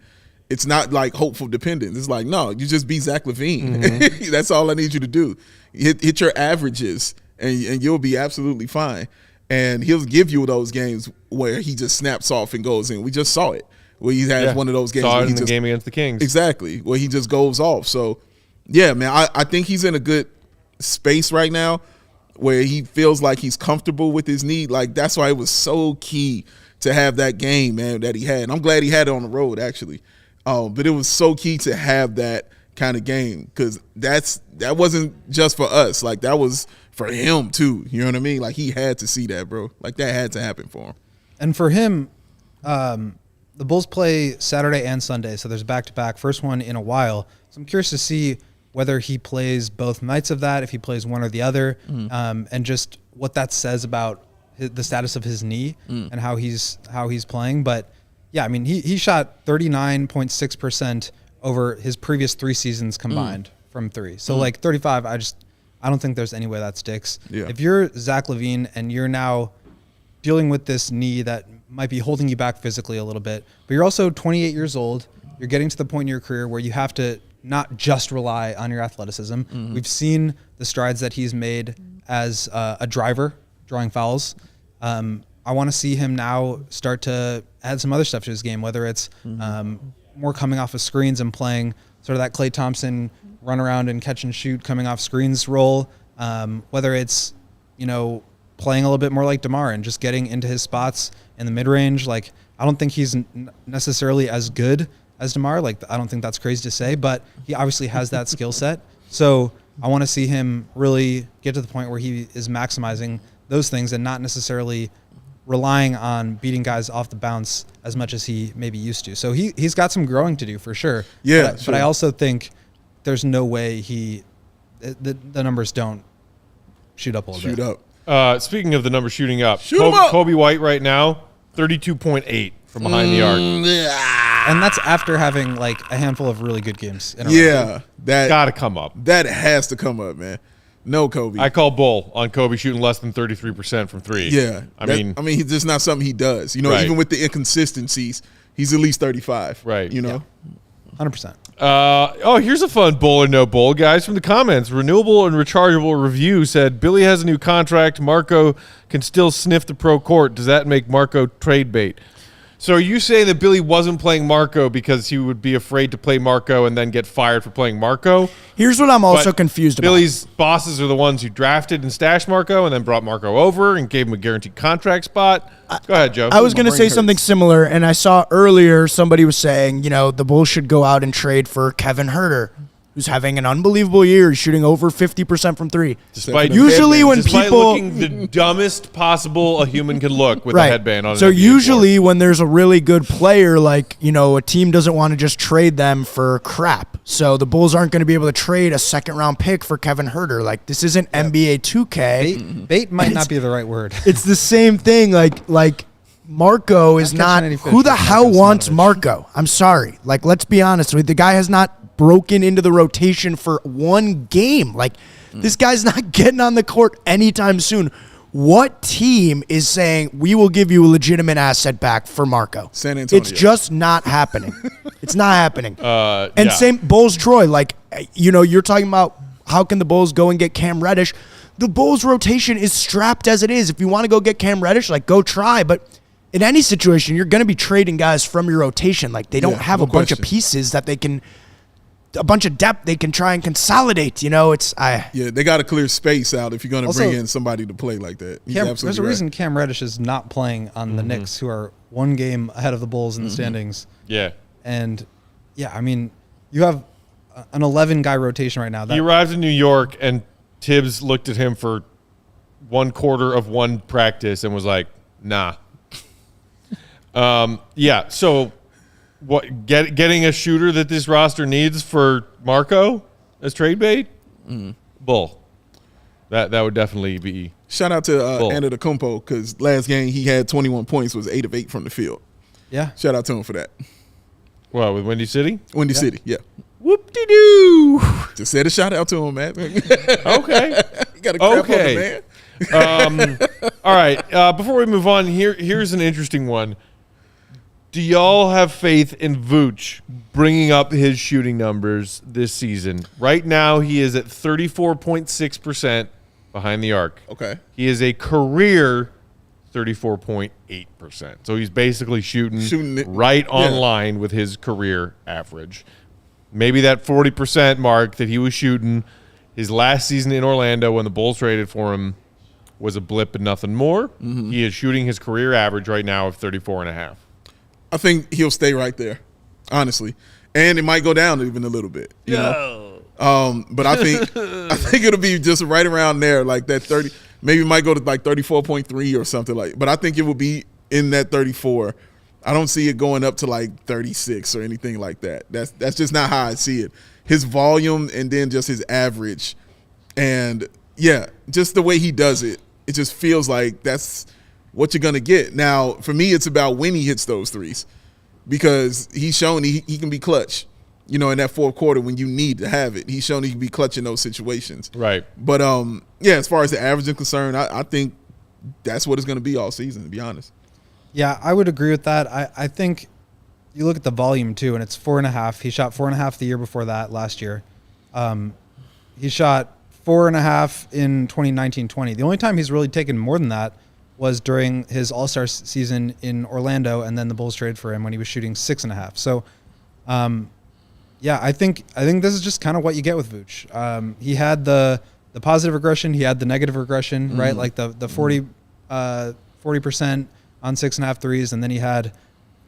Speaker 2: it's not like hopeful dependent. It's like, no, you just be Zach LaVine. That's all I need you to do. Hit your averages, and you'll be absolutely fine. And he'll give you those games where he just snaps off and goes in. We just saw it where he has one of those games.
Speaker 1: Saw
Speaker 2: where
Speaker 1: it
Speaker 2: he
Speaker 1: in the game against the Kings.
Speaker 2: Exactly, where he just goes off. So, yeah, man, I think he's in a good space right now where he feels like he's comfortable with his knee. Like, that's why it was so key to have that game, man, that he had. And I'm glad he had it on the road, actually. But it was so key to have that kind of game because that wasn't just for us. Like, that was for him, too. You know what I mean? Like, he had to see that, bro. Like, that had to happen for him.
Speaker 3: And for him, the Bulls play Saturday and Sunday, so there's back-to-back, first one in a while. So I'm curious to see whether he plays both nights of that, if he plays one or the other, and just what that says about the status of his knee and how he's playing. But yeah, I mean, he shot 39.6% over his previous 3 seasons combined from three. So like 35, I don't think there's any way that sticks.
Speaker 2: Yeah.
Speaker 3: If you're Zach LaVine and you're now dealing with this knee that might be holding you back physically a little bit, but you're also 28 years old, you're getting to the point in your career where you have to not just rely on your athleticism. We've seen the strides that he's made as a driver, drawing fouls. I want to see him now start to add some other stuff to his game, whether it's more coming off of screens and playing sort of that Klay Thompson run around and catch and shoot coming off screens role, whether it's, playing a little bit more like DeMar and just getting into his spots in the mid-range. Like, I don't think he's necessarily as good as DeMar. Like, I don't think that's crazy to say, but he obviously has that skill set. So I want to see him really get to the point where he is maximizing those things and not necessarily relying on beating guys off the bounce as much as he maybe used to. So he's got some growing to do for sure.
Speaker 2: Yeah,
Speaker 3: but I also think there's no way the numbers don't shoot up a little bit.
Speaker 2: Shoot up.
Speaker 1: Speaking of the number shooting up,
Speaker 2: Shoot 'em up.
Speaker 1: Kobe White right now, 32.8 from behind the arc.
Speaker 3: And that's after having like a handful of really good games in a row.
Speaker 2: Yeah, that
Speaker 1: Got to come up.
Speaker 2: that has to come up, man. No, Kobe.
Speaker 1: I call bull on Kobe shooting less than 33% from three.
Speaker 2: Yeah,
Speaker 1: I mean,
Speaker 2: it's just not something he does.
Speaker 1: Right.
Speaker 2: Even with the inconsistencies, he's at least 35.
Speaker 1: Right.
Speaker 3: 100%.
Speaker 1: Here's a fun bull or no bull, guys, from the comments. Renewable and Rechargeable Review said, Billy has a new contract. Marco can still sniff the pro court. Does that make Marco trade bait? So are you saying that Billy wasn't playing Marco because he would be afraid to play Marco and then get fired for playing Marco?
Speaker 4: Here's what I'm also
Speaker 1: But
Speaker 4: confused about.
Speaker 1: Billy's bosses are the ones who drafted and stashed Marco and then brought Marco over and gave him a guaranteed contract spot. Go ahead, Joe.
Speaker 4: I was going to
Speaker 2: brain
Speaker 4: say
Speaker 2: hurts.
Speaker 4: something similar, and I saw earlier somebody was saying, the Bulls should go out and trade for Kevin Huerter, who's having an unbelievable year. He's shooting over 50% from three.
Speaker 1: Despite
Speaker 4: Usually when
Speaker 1: despite
Speaker 4: people-
Speaker 1: looking the dumbest possible a human can look with a
Speaker 4: Right.
Speaker 1: headband on.
Speaker 4: So
Speaker 1: an NBA
Speaker 4: usually when there's a really good player, like, a team doesn't want to just trade them for crap. So the Bulls aren't going to be able to trade a second-round pick for Kevin Huerter. Like, this isn't NBA 2K.
Speaker 3: Bait might not be the right word.
Speaker 4: It's the same thing. Like Marco is
Speaker 3: Not
Speaker 4: not.
Speaker 3: catching any fish
Speaker 4: Who the
Speaker 3: with
Speaker 4: hell
Speaker 3: Marco
Speaker 4: wants
Speaker 3: Simonovic.
Speaker 4: Marco? I'm sorry. Like, let's be honest. The guy has not broken into the rotation for one game. Like, this guy's not getting on the court anytime soon. What team is saying we will give you a legitimate asset back for Marco?
Speaker 2: San Antonio.
Speaker 4: It's just not happening. It's not happening. And
Speaker 1: yeah.
Speaker 4: same Bulls Troy. Like, you're talking about how can the Bulls go and get Cam Reddish? The Bulls rotation is strapped as it is. If you want to go get Cam Reddish, like, go try. But in any situation, you're going to be trading guys from your rotation. Like, they don't
Speaker 2: Yeah,
Speaker 4: have
Speaker 2: no
Speaker 4: a bunch of
Speaker 2: question.
Speaker 4: pieces that they can, a bunch of depth they can try and consolidate.
Speaker 2: Yeah, they got to clear space out if you're going to
Speaker 3: Also,
Speaker 2: bring in somebody to play like that. He's
Speaker 3: There's
Speaker 2: absolutely
Speaker 3: a
Speaker 2: right.
Speaker 3: reason Cam Reddish is not playing on the Knicks, who are one game ahead of the Bulls in the standings.
Speaker 1: Yeah.
Speaker 3: And I mean, you have an 11-guy rotation right now.
Speaker 1: He arrived in New York, and Tibbs looked at him for 1/4 of one practice and was like, nah. So what? Getting a shooter that this roster needs for Marco as trade bait? Bull. That would definitely be.
Speaker 2: Shout out to
Speaker 1: Bull.
Speaker 2: Antetokounmpo because last game he had 21 points, was 8 of 8 from the field.
Speaker 3: Yeah.
Speaker 2: Shout out to him for that.
Speaker 1: Well, with Windy City?
Speaker 2: Windy City, yeah.
Speaker 1: Whoop-de-doo.
Speaker 2: Just said a shout out to him, man.
Speaker 1: Okay.
Speaker 2: You got to crap
Speaker 1: Okay.
Speaker 2: on the man.
Speaker 1: All right. Before we move on, here's an interesting one. Do y'all have faith in Vooch bringing up his shooting numbers this season? Right now, he is at 34.6% behind the arc.
Speaker 2: Okay.
Speaker 1: He is a career 34.8%. So he's basically shooting
Speaker 2: it.
Speaker 1: right on
Speaker 2: Yeah.
Speaker 1: line with his career average. Maybe that 40% mark that he was shooting his last season in Orlando when the Bulls traded for him was a blip and nothing more. He is shooting his career average right now of 34.5.
Speaker 2: I think he'll stay right there, honestly. And it might go down even a little bit. You know? But I think it'll be just right around there, like that 30. Maybe it might go to like 34.3 or something like. But I think it will be in that 34. I don't see it going up to like 36 or anything like that. That's just not how I see it. His volume and then just his average, and just the way he does it, it just feels like that's what you're gonna get. Now, for me, it's about when he hits those threes, because he's shown he can be clutch. in that fourth quarter when you need to have it. He's shown he can be clutch in those situations.
Speaker 1: Right.
Speaker 2: But, as far as the average is concerned, I think that's what it's going to be all season, to be honest.
Speaker 3: Yeah, I would agree with that. I think you look at the volume, too, and it's 4.5. He shot 4.5 the year before that, last year. He shot 4.5 in 2019-20. The only time he's really taken more than that was during his All-Star season in Orlando, and then the Bulls traded for him when he was shooting 6.5. So, I think this is just kind of what you get with Vooch. He had the positive regression, he had the negative regression, right? Like the 40% on 6.5 threes, and then he had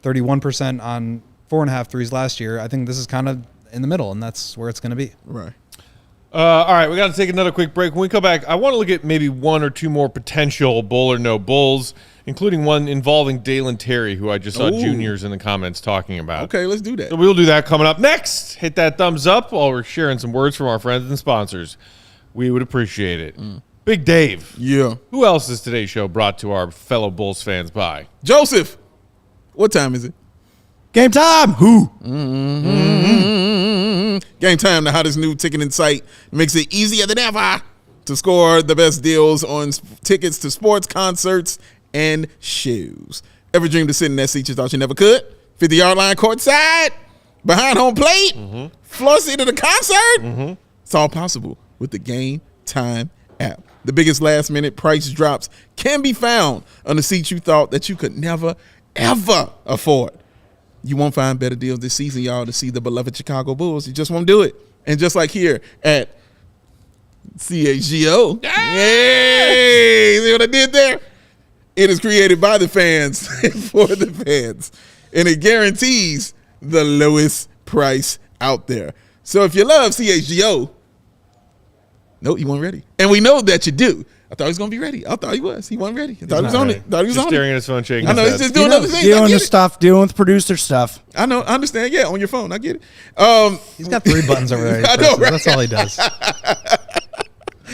Speaker 3: 31% on 4.5 threes last year. I think this is kind of in the middle, and that's where it's going to be.
Speaker 2: Right.
Speaker 1: All right, we got to take another quick break. When we come back, I want to look at maybe one or two more potential Bull or no Bulls, including one involving Dalen Terry, who I just saw juniors in the comments talking about.
Speaker 2: Okay, let's do that.
Speaker 1: So we'll do that coming up next. Hit that thumbs up while we're sharing some words from our friends and sponsors. We would appreciate it. Big Dave.
Speaker 2: Yeah.
Speaker 1: Who else is today's show brought to our fellow Bulls fans by?
Speaker 2: Joseph, what time is it?
Speaker 4: Game time. Who?
Speaker 2: Game time, the hottest new ticketing site, makes it easier than ever to score the best deals on tickets to sports, concerts, and shows. Ever dreamed of sitting in that seat you thought you never could? 50-yard line courtside, behind home plate, floor seat at a concert? It's all possible with the Game Time app. The biggest last-minute price drops can be found on the seats you thought that you could never, ever afford. You won't find better deals this season, y'all, to see the beloved Chicago Bulls. You just won't do it. And just like here at CHGO, yay! See what I did there? It is created by the fans for the fans. And it guarantees the lowest price out there. So if you love CHGO, no, you weren't ready. And we know that you do. I thought he was going to be ready. I thought he was. He wasn't ready. I thought he was on it. Thought he was
Speaker 1: Just
Speaker 2: on
Speaker 1: staring
Speaker 2: it.
Speaker 1: at his phone, shaking
Speaker 2: I know,
Speaker 1: his
Speaker 2: he's
Speaker 1: head.
Speaker 2: just doing other things.
Speaker 4: Dealing with stuff, dealing with producer stuff.
Speaker 2: I know. I understand. Yeah, on your phone. I get it.
Speaker 3: He's got 3 buttons over there.
Speaker 2: I know, right?
Speaker 3: That's all he does.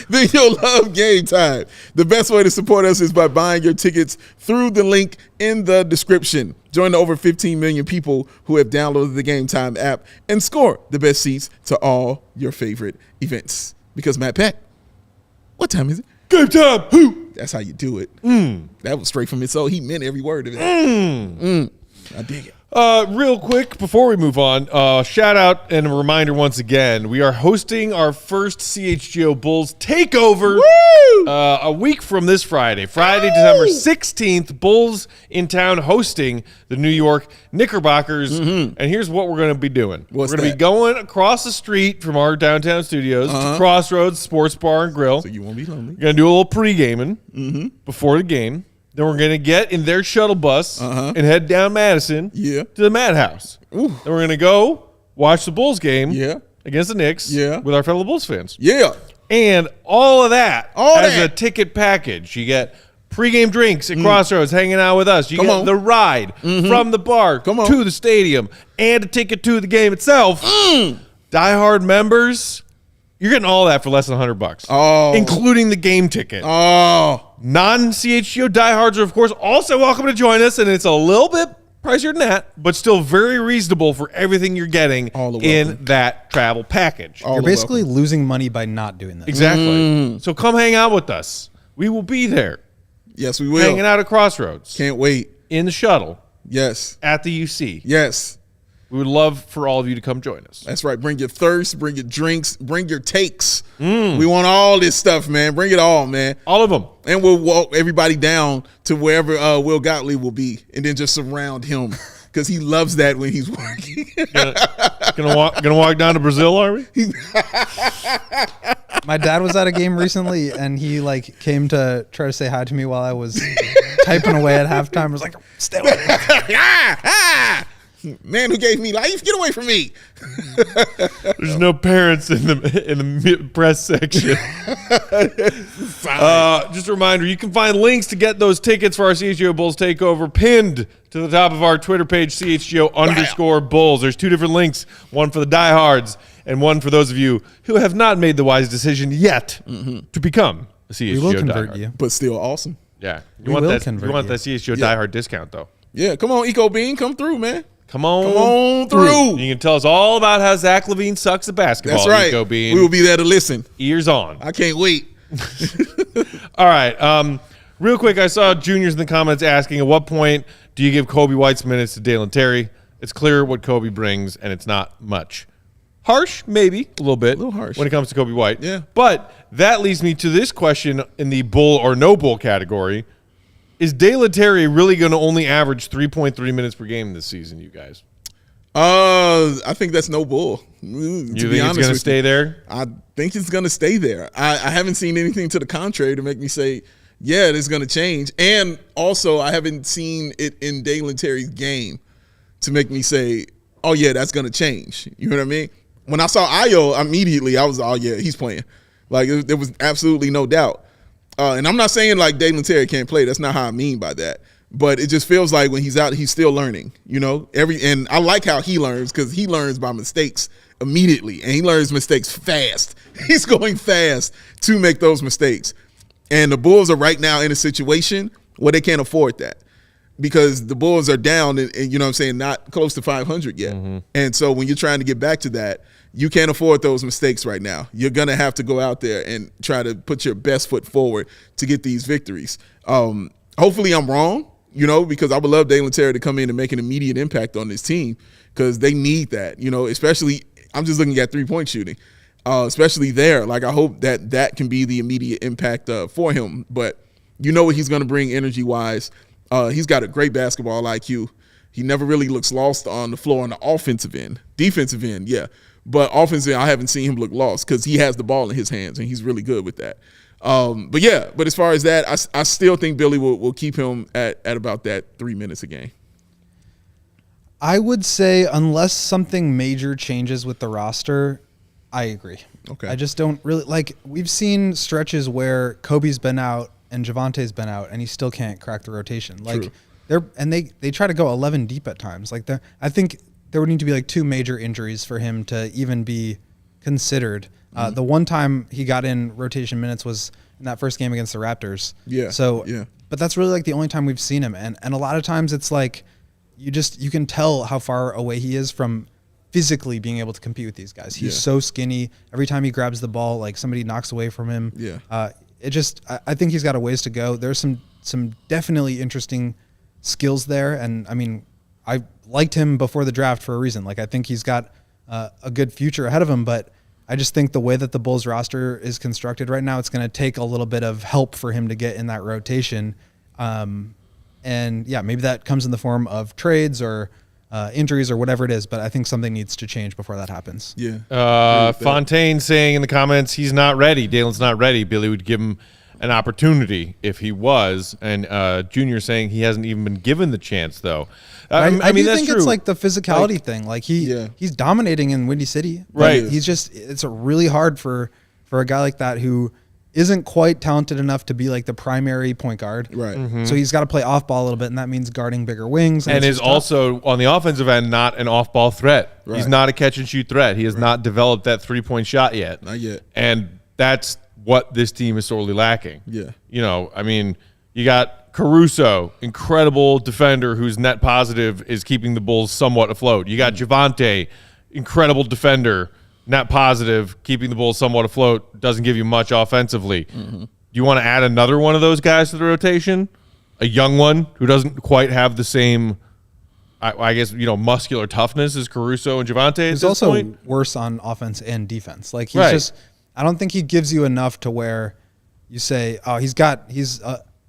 Speaker 2: Then you'll love Game Time. The best way to support us is by buying your tickets through the link in the description. Join the over 15 million people who have downloaded the Game Time app and score the best seats to all your favorite events. Because Matt Peck, what time is it?
Speaker 1: Game time. Who?
Speaker 2: That's how you do it. That was straight from his soul. He meant every word of it. I dig it.
Speaker 1: Real quick, before we move on, shout out and a reminder once again, we are hosting our first CHGO Bulls takeover a week from this Friday, December 16th. Bulls in town hosting the New York Knickerbockers. And here's what we're going to be doing.
Speaker 2: What's
Speaker 1: we're going to be
Speaker 2: that?
Speaker 1: going across the street from our downtown studios to Crossroads Sports Bar and Grill.
Speaker 2: So you won't be lonely.
Speaker 1: We're going to do a little pre-gaming before the game. Then we're going to get in their shuttle bus and head down Madison to the Madhouse. Then we're going to go watch the Bulls game against the Knicks with our fellow Bulls fans.
Speaker 2: Yeah.
Speaker 1: And all of that as a ticket package. You get pregame drinks at Crossroads hanging out with us. You get the ride from the bar to the stadium and a ticket to the game itself. Diehard members, you're getting all that for less than $100, including the game ticket. Non-CHGO diehards are, of course, also welcome to join us, and it's a little bit pricier than that, but still very reasonable for everything you're getting in that travel package.
Speaker 3: You're basically losing money by not doing this.
Speaker 1: Exactly. So come hang out with us. We will be there.
Speaker 2: Yes, we will.
Speaker 1: Hanging out at Crossroads.
Speaker 2: Can't wait.
Speaker 1: In the shuttle.
Speaker 2: Yes.
Speaker 1: At the UC.
Speaker 2: Yes.
Speaker 1: We would love for all of you to come join us.
Speaker 2: That's right. Bring your thirst, bring your drinks, bring your takes. We want all this stuff, man. Bring it all, man.
Speaker 1: All of them.
Speaker 2: And we'll walk everybody down to wherever Will Gottlieb will be and then just surround him because he loves that when he's working.
Speaker 3: Gonna
Speaker 1: walk down to Brazil, are we?
Speaker 3: My dad was at a game recently, and he came to try to say hi to me while I was typing away at halftime. I was like, "Stay away."
Speaker 2: Man who gave me life, get away from me.
Speaker 1: There's no parents in the press section. Just a reminder, you can find links to get those tickets for our CHGO Bulls takeover pinned to the top of our Twitter page, CHGO_Bulls. There's 2 different links, one for the diehards and one for those of you who have not made the wise decision yet to become a CHGO
Speaker 3: We will convert
Speaker 1: diehard.
Speaker 3: you.
Speaker 2: But still awesome.
Speaker 1: Yeah.
Speaker 3: We will
Speaker 1: You
Speaker 3: convert
Speaker 1: want
Speaker 3: you.
Speaker 1: that CHGO diehard discount, though.
Speaker 2: Yeah, come on, Eco Bean, come through, man.
Speaker 1: Come on
Speaker 2: through.
Speaker 1: You can tell us all about how Zach LaVine sucks at basketball.
Speaker 2: That's right.
Speaker 1: Eco Bean.
Speaker 2: We will be there to listen.
Speaker 1: Ears on.
Speaker 2: I can't wait.
Speaker 1: All right. Real quick, I saw juniors in the comments asking, at what point do you give Kobe White's minutes to Dalen Terry? It's clear what Kobe brings, and it's not much. Harsh, maybe, a little bit.
Speaker 2: A little harsh.
Speaker 1: When it comes to Kobe White.
Speaker 2: Yeah.
Speaker 1: But that leads me to this question in the bull or no bull category. Is Dalen Terry really going to only average 3.3 minutes per game this season, you guys?
Speaker 2: I think that's no bull.
Speaker 1: You think it's going to stay there?
Speaker 2: I think it's going to stay there. I haven't seen anything to the contrary to make me say, yeah, it is going to change. And also, I haven't seen it in Dalen Terry's game to make me say, oh, yeah, that's going to change. You know what I mean? When I saw Ayo, immediately I was, oh, yeah, he's playing. Like, there was absolutely no doubt. And I'm not saying, like, Dalen Terry can't play. That's not how I mean by that. But it just feels like when he's out, he's still learning, you know? And I like how he learns because he learns by mistakes immediately. And he learns mistakes fast. He's going fast to make those mistakes. And the Bulls are right now in a situation where they can't afford that because the Bulls are down and you know what I'm saying, not close to 500 yet. Mm-hmm. And so when you're trying to get back to that, you can't afford those mistakes right now. You're going to have to go out there and try to put your best foot forward to get these victories. Hopefully I'm wrong, you know, because I would love Dalen Terry to come in and make an immediate impact on this team because they need that, you know, especially I'm just looking at three-point shooting. Especially there. Like, I hope that can be the immediate impact for him. But you know what he's going to bring energy-wise. He's got a great basketball IQ. He never really looks lost on the floor on the offensive end. Defensive end, yeah. But offensive end, I haven't seen him look lost because he has the ball in his hands, and he's really good with that. But as far as that, I still think Billy will keep him at about that 3 minutes a game.
Speaker 3: I would say unless something major changes with the roster, I agree.
Speaker 2: Okay.
Speaker 3: I just don't really like. We've seen stretches where Kobe's been out and Javante's been out, and he still can't crack the rotation. Like
Speaker 2: True.
Speaker 3: they try to go 11 deep at times. Like I think there would need to be like 2 major injuries for him to even be considered. The one time he got in rotation minutes was in that first game against the Raptors.
Speaker 2: Yeah.
Speaker 3: So
Speaker 2: yeah.
Speaker 3: But that's really like the only time we've seen him, and a lot of times it's like you can tell how far away he is from physically being able to compete with these guys. He's so skinny. Every time he grabs the ball, like somebody knocks away from him.
Speaker 2: Yeah.
Speaker 3: I think he's got a ways to go. There's some definitely interesting skills there. And I mean, I liked him before the draft for a reason. Like, I think he's got a good future ahead of him, but I just think the way that the Bulls roster is constructed right now, it's going to take a little bit of help for him to get in that rotation. And yeah, maybe that comes in the form of trades or injuries or whatever it is, but I think something needs to change before that happens.
Speaker 2: Yeah.
Speaker 1: Fontaine saying in the comments he's not ready. Dalen's not ready. Billy would give him an opportunity if he was. And Junior saying he hasn't even been given the chance, though.
Speaker 3: I
Speaker 1: mean,
Speaker 3: do
Speaker 1: that's
Speaker 3: think
Speaker 1: true.
Speaker 3: it's like the physicality thing. Like he's dominating in Windy City.
Speaker 1: Right.
Speaker 3: It's really hard for a guy like that who isn't quite talented enough to be like the primary point guard.
Speaker 2: Right.
Speaker 1: Mm-hmm.
Speaker 3: So he's got to play off ball a little bit, and that means guarding bigger wings.
Speaker 1: And is also on the offensive end not an off-ball threat.
Speaker 2: Right.
Speaker 1: He's not a catch-and-shoot threat. He has not developed that three-point shot yet.
Speaker 2: Not yet.
Speaker 1: And that's what this team is sorely lacking.
Speaker 2: Yeah.
Speaker 1: You know, I mean, you got Caruso, incredible defender who's net positive, is keeping the Bulls somewhat afloat. You got Javante, incredible defender, net positive, keeping the Bulls somewhat afloat, doesn't give you much offensively. Mm-hmm. Do you want to add another one of those guys to the rotation? A young one who doesn't quite have the same, I guess, you know, muscular toughness as Caruso and Javante.
Speaker 3: He's also worse on offense and defense. Like he's I don't think he gives you enough to where you say, oh, he's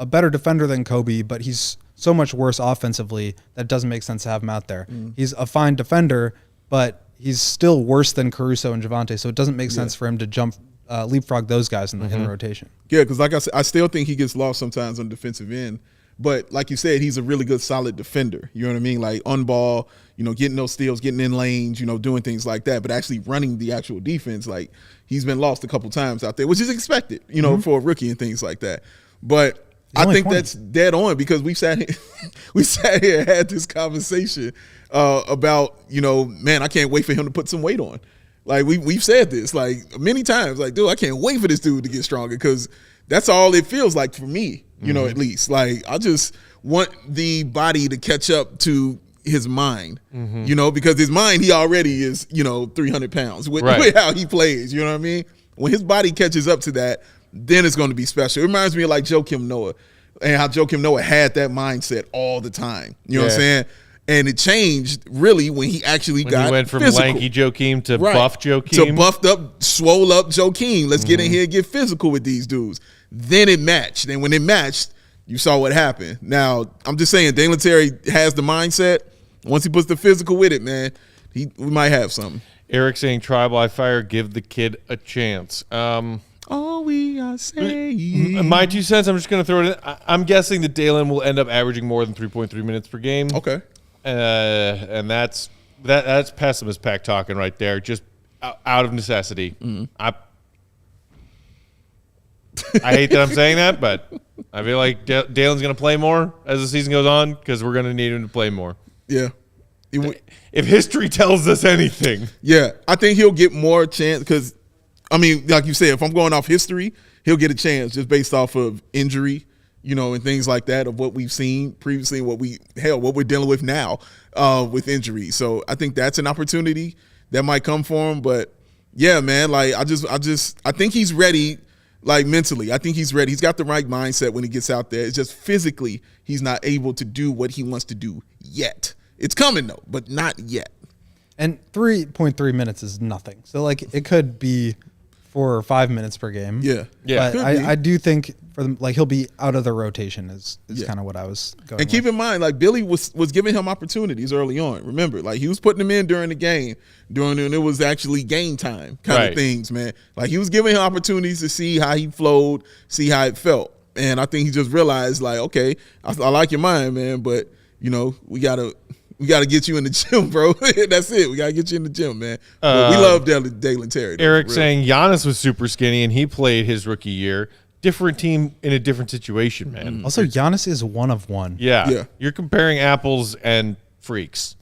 Speaker 3: a better defender than Kobe, but he's so much worse offensively that doesn't make sense to have him out there. He's a fine defender, but he's still worse than Caruso and Javante, so it doesn't make sense for him to leapfrog those guys in the rotation.
Speaker 2: Yeah, because like I said, I still think he gets lost sometimes on the defensive end. But like you said, he's a really good, solid defender. You know what I mean? Like on ball, you know, getting those steals, getting in lanes, you know, doing things like that. But actually running the actual defense, like he's been lost a couple times out there, which is expected, you know, for a rookie and things like that. But I think that's dead on because we sat here and had this conversation about, you know, man, I can't wait for him to put some weight on. Like we've said this like many times, like, dude, I can't wait for this dude to get stronger because that's all it feels like for me, you know, at least. Like I just want the body to catch up to his mind, because his mind, he already is, 300 pounds with how he plays. You know what I mean? When his body catches up to that, then it's going to be special. It reminds me of like Joakim Noah and how Joakim Noah had that mindset all the time. You know what I'm saying? And it changed really when he actually got
Speaker 1: he went from
Speaker 2: physical.
Speaker 1: lanky Joakim to buff Joakim.
Speaker 2: To buffed up, swole up Joakim. Let's get in here and get physical with these dudes. Then it matched. And when it matched, you saw what happened. Now, I'm just saying, Dalen Terry has the mindset. Once he puts the physical with it, man, we might have something.
Speaker 1: Eric saying, try by fire, give the kid a chance.
Speaker 2: All we are saying.
Speaker 1: My 2 cents, I'm just going to throw it in. I'm guessing that Dalen will end up averaging more than 3.3 minutes per game.
Speaker 2: Okay.
Speaker 1: And that's pessimist pack talking right there, just out of necessity. I hate that I'm saying that, but I feel like Dalen's going to play more as the season goes on because we're going to need him to play more.
Speaker 2: Yeah.
Speaker 1: If history tells us anything.
Speaker 2: Yeah, I think he'll get more chance because, I mean, like you said, if I'm going off history, he'll get a chance just based off of injury, and things like that of what we've seen previously and what we're dealing with now with injury. So I think that's an opportunity that might come for him. But yeah, man, like I think he's ready, like mentally. I think he's ready. He's got the right mindset when he gets out there. It's just physically he's not able to do what he wants to do yet. It's coming though, but not yet.
Speaker 3: And 3.3 minutes is nothing. So like it could be 4 or 5 minutes per game.
Speaker 2: Yeah.
Speaker 3: But I do think he'll be out of the rotation is kind of what I was going.
Speaker 2: And keep in mind, like Billy was giving him opportunities early on. Remember, like he was putting him in during the game, and it was actually game time kind of things, man. Like he was giving him opportunities to see how he flowed, see how it felt. And I think he just realized, like, okay, I like your mind, man, but we gotta get you in the gym, bro. That's it. We gotta get you in the gym, man. We love Dalen Terry.
Speaker 1: Eric saying Giannis was super skinny and he played his rookie year. Different team in a different situation, man.
Speaker 3: Also, Giannis is one of one.
Speaker 1: Yeah. You're comparing apples and freaks.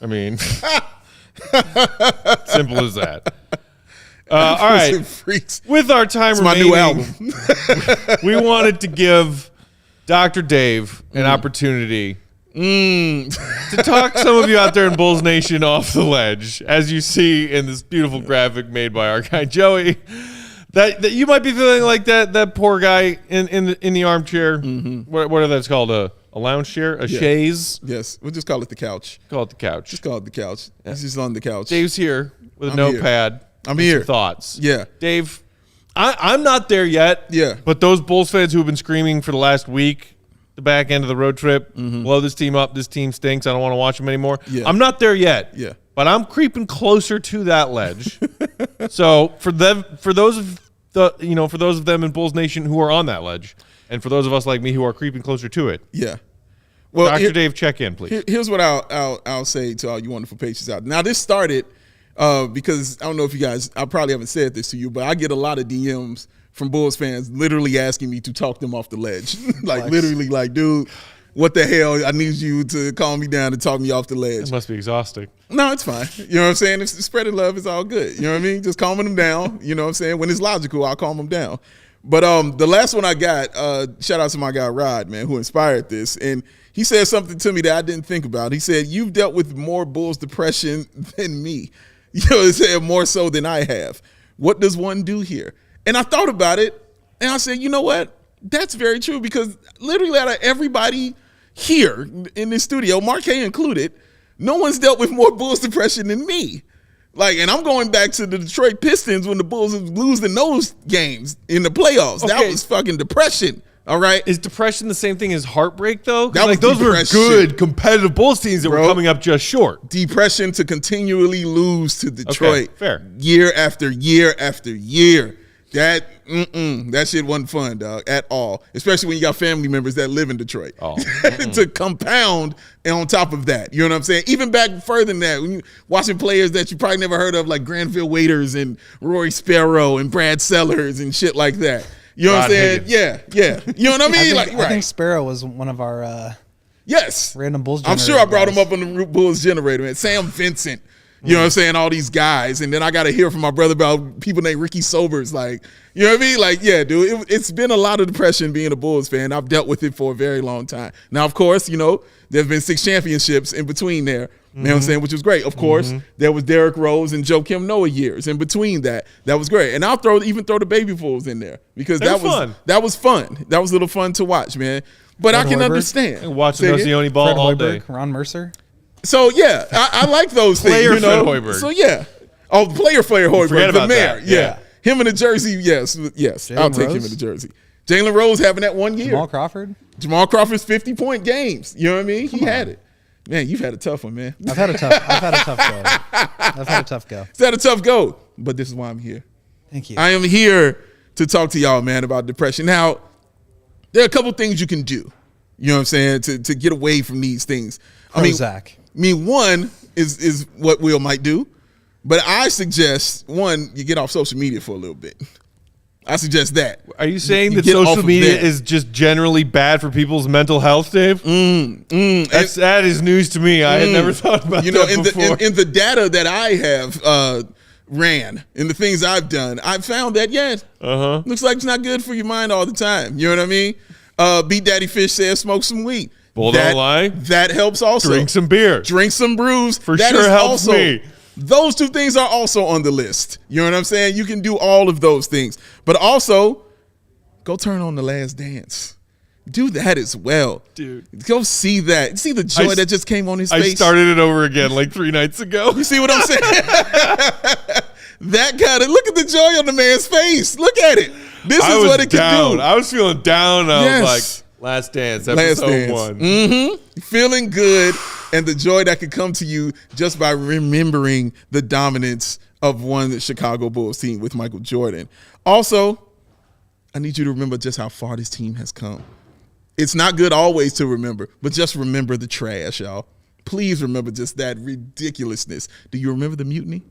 Speaker 1: I mean, simple as that. All right.
Speaker 2: Freaks.
Speaker 1: With our time
Speaker 2: it's remaining, my new
Speaker 1: album. We wanted to give Dr. Dave an opportunity to talk some of you out there in Bulls Nation off the ledge, as you see in this beautiful graphic made by our guy Joey. That you might be feeling like that poor guy in the armchair. What are those called? A lounge chair? A chaise?
Speaker 2: Yes. We'll just call it the couch.
Speaker 1: Call it the couch.
Speaker 2: Just call it the couch. Yeah. He's just on the couch.
Speaker 1: Dave's here with a notepad.
Speaker 2: I'm here.
Speaker 1: Some thoughts.
Speaker 2: Yeah.
Speaker 1: Dave, I'm not there yet.
Speaker 2: Yeah.
Speaker 1: But those Bulls fans who have been screaming for the last week, the back end of the road trip, blow this team up, this team stinks, I don't want to watch them anymore.
Speaker 2: Yeah.
Speaker 1: I'm not there yet.
Speaker 2: Yeah.
Speaker 1: But I'm creeping closer to that ledge. So for those of them in Bulls Nation who are on that ledge, and for those of us like me who are creeping closer to it,
Speaker 2: well,
Speaker 1: Dr. Dave, check in, please.
Speaker 2: Here's what I'll say to all you wonderful patients out. Now this started because I don't know if you guys, I probably haven't said this to you, but I get a lot of DMs from Bulls fans literally asking me to talk them off the ledge, literally, like, dude, what the hell? I need you to calm me down and talk me off the ledge.
Speaker 1: It must be exhausting.
Speaker 2: No, it's fine. You know what I'm saying? If spreading love is all good. You know what I mean? Just calming them down. You know what I'm saying? When it's logical, I'll calm them down. But the last one I got, shout out to my guy Rod, man, who inspired this. And he said something to me that I didn't think about. He said, you've dealt with more Bulls depression than me. He said more so than I have. What does one do here? And I thought about it, and I said, you know what? That's very true, because literally out of everybody here in this studio, Mark Hay included, no one's dealt with more Bulls depression than me. And I'm going back to the Detroit Pistons when the Bulls was losing those games in the playoffs. Okay. That was fucking depression. All right.
Speaker 1: Is depression the same thing as heartbreak, though?
Speaker 2: That was
Speaker 1: those were good competitive Bulls teams that were coming up just short.
Speaker 2: Depression to continually lose to Detroit,
Speaker 1: fair, year
Speaker 2: after year after year. That shit wasn't fun, dog, at all. Especially when you got family members that live in Detroit. Oh. To compound and on top of that, you know what I'm saying? Even back further than that, when you watching players that you probably never heard of, like Granville Waiters and Rory Sparrow and Brad Sellers and shit like that. You know what I'm saying? Yeah. You know what I mean?
Speaker 3: I think Sparrow was one of our
Speaker 2: yes,
Speaker 3: random Bulls
Speaker 2: I'm sure I brought him up on the Bulls generator, man. Sam Vincent. You know what I'm saying? All these guys. And then I got to hear from my brother about people named Ricky Sobers. Like, you know what I mean? Like, yeah, dude, it's been a lot of depression being a Bulls fan. I've dealt with it for a very long time. Now, of course, you know, there's been 6 championships in between there. You know what I'm saying? Which was great. Of course, there was Derrick Rose and Joakim Noah years in between that. That was great. And I'll even throw the baby Bulls in there because that was fun. That was fun. That was a little fun to watch, man. But I can understand.
Speaker 1: And watching Oceani ball
Speaker 3: Fred
Speaker 1: all
Speaker 3: Hoiberg,
Speaker 1: day.
Speaker 3: Ron Mercer.
Speaker 2: So yeah, I like those things.
Speaker 1: Player
Speaker 2: you know?
Speaker 1: Fred Hoiberg.
Speaker 2: So yeah. Oh, player Hoiberg,
Speaker 1: Forget
Speaker 2: the
Speaker 1: about
Speaker 2: mayor.
Speaker 1: that.
Speaker 2: Yeah. Him in the jersey, yes. I'll take him in the jersey. Jalen Rose having that 1 year. Jamal Crawford's 50-point games. You know what I mean? He had it. Man, you've had a tough one, man.
Speaker 3: I've had a tough go.
Speaker 2: It's had a tough go, but this is why I'm here.
Speaker 3: Thank you.
Speaker 2: I am here to talk to y'all, man, about depression. Now, there are a couple things you can do. You know what I'm saying? To get away from these things.
Speaker 3: Prozac.
Speaker 2: I mean, one is what Will might do, but I suggest one, you get off social media for a little bit. I suggest that.
Speaker 1: Are you saying that
Speaker 2: get off
Speaker 1: social
Speaker 2: of
Speaker 1: media
Speaker 2: that.
Speaker 1: is just generally bad for people's mental health, Dave? That is news to me. I had never thought about that before.
Speaker 2: In the data that I have ran, in the things I've done, I've found that, looks like it's not good for your mind all the time. You know what I mean? Beat Daddy Fish says smoke some weed.
Speaker 1: Bull don't lie.
Speaker 2: That helps also.
Speaker 1: Drink some beer.
Speaker 2: Drink some brews.
Speaker 1: That sure helps me.
Speaker 2: Those 2 things are also on the list. You know what I'm saying? You can do all of those things. But also, go turn on The Last Dance. Do that as well. Dude. Go see that. See the joy that just came on his face?
Speaker 1: I started it over again like 3 nights ago.
Speaker 2: You see what I'm saying? That kind of, look at the joy on the man's face. Look at it. This is what it can do.
Speaker 1: I was feeling down. I was like, Last Dance, episode 1.
Speaker 2: Feeling good and the joy that could come to you just by remembering the dominance of one Chicago Bulls team with Michael Jordan. Also, I need you to remember just how far this team has come. It's not good always to remember, but just remember the trash, y'all. Please remember just that ridiculousness. Do you remember the mutiny?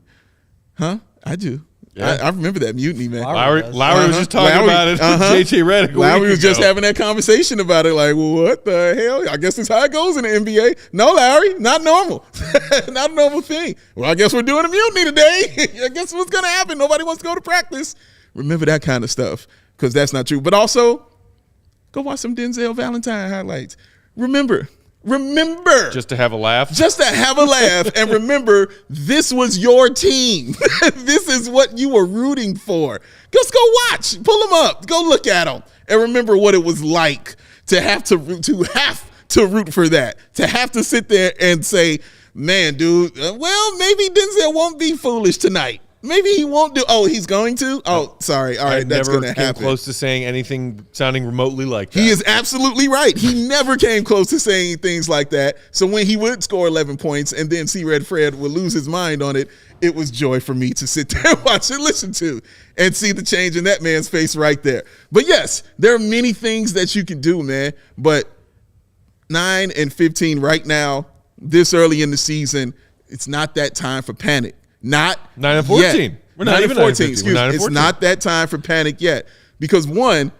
Speaker 2: Huh? I do. Yeah. I remember that mutiny, man.
Speaker 1: Lowry was just talking about it with JJ Redick.
Speaker 2: Lowry was just having that conversation about it, like, well, what the hell? I guess that's how it goes in the NBA. No, Lowry, not normal. Not a normal thing. Well, I guess we're doing a mutiny today. I guess what's going to happen? Nobody wants to go to practice. Remember that kind of stuff, because that's not true. But also, go watch some Denzel Valentine highlights. Remember.
Speaker 1: Just to have a laugh?
Speaker 2: Just to have a laugh and remember this was your team. This is what you were rooting for. Just go watch. Pull them up. Go look at them. And remember what it was like to have to root for that. To have to sit there and say, man, dude, well, maybe Denzel won't be foolish tonight. Maybe he won't do. Oh, he's going to? Oh, sorry. All right, that's going to happen.
Speaker 1: I never came close to saying anything sounding remotely like that.
Speaker 2: He is absolutely right. He never came close to saying things like that. So when he would score 11 points and then see Red Fred would lose his mind on it, it was joy for me to sit there and watch and listen to and see the change in that man's face right there. But yes, there are many things that you can do, man. But 9-15 right now, this early in the season, it's not that time for panic. Not
Speaker 1: 9-14.
Speaker 2: Yet.
Speaker 1: We're not even 9-14.
Speaker 2: Excuse me. It's not that time for panic yet. Because one,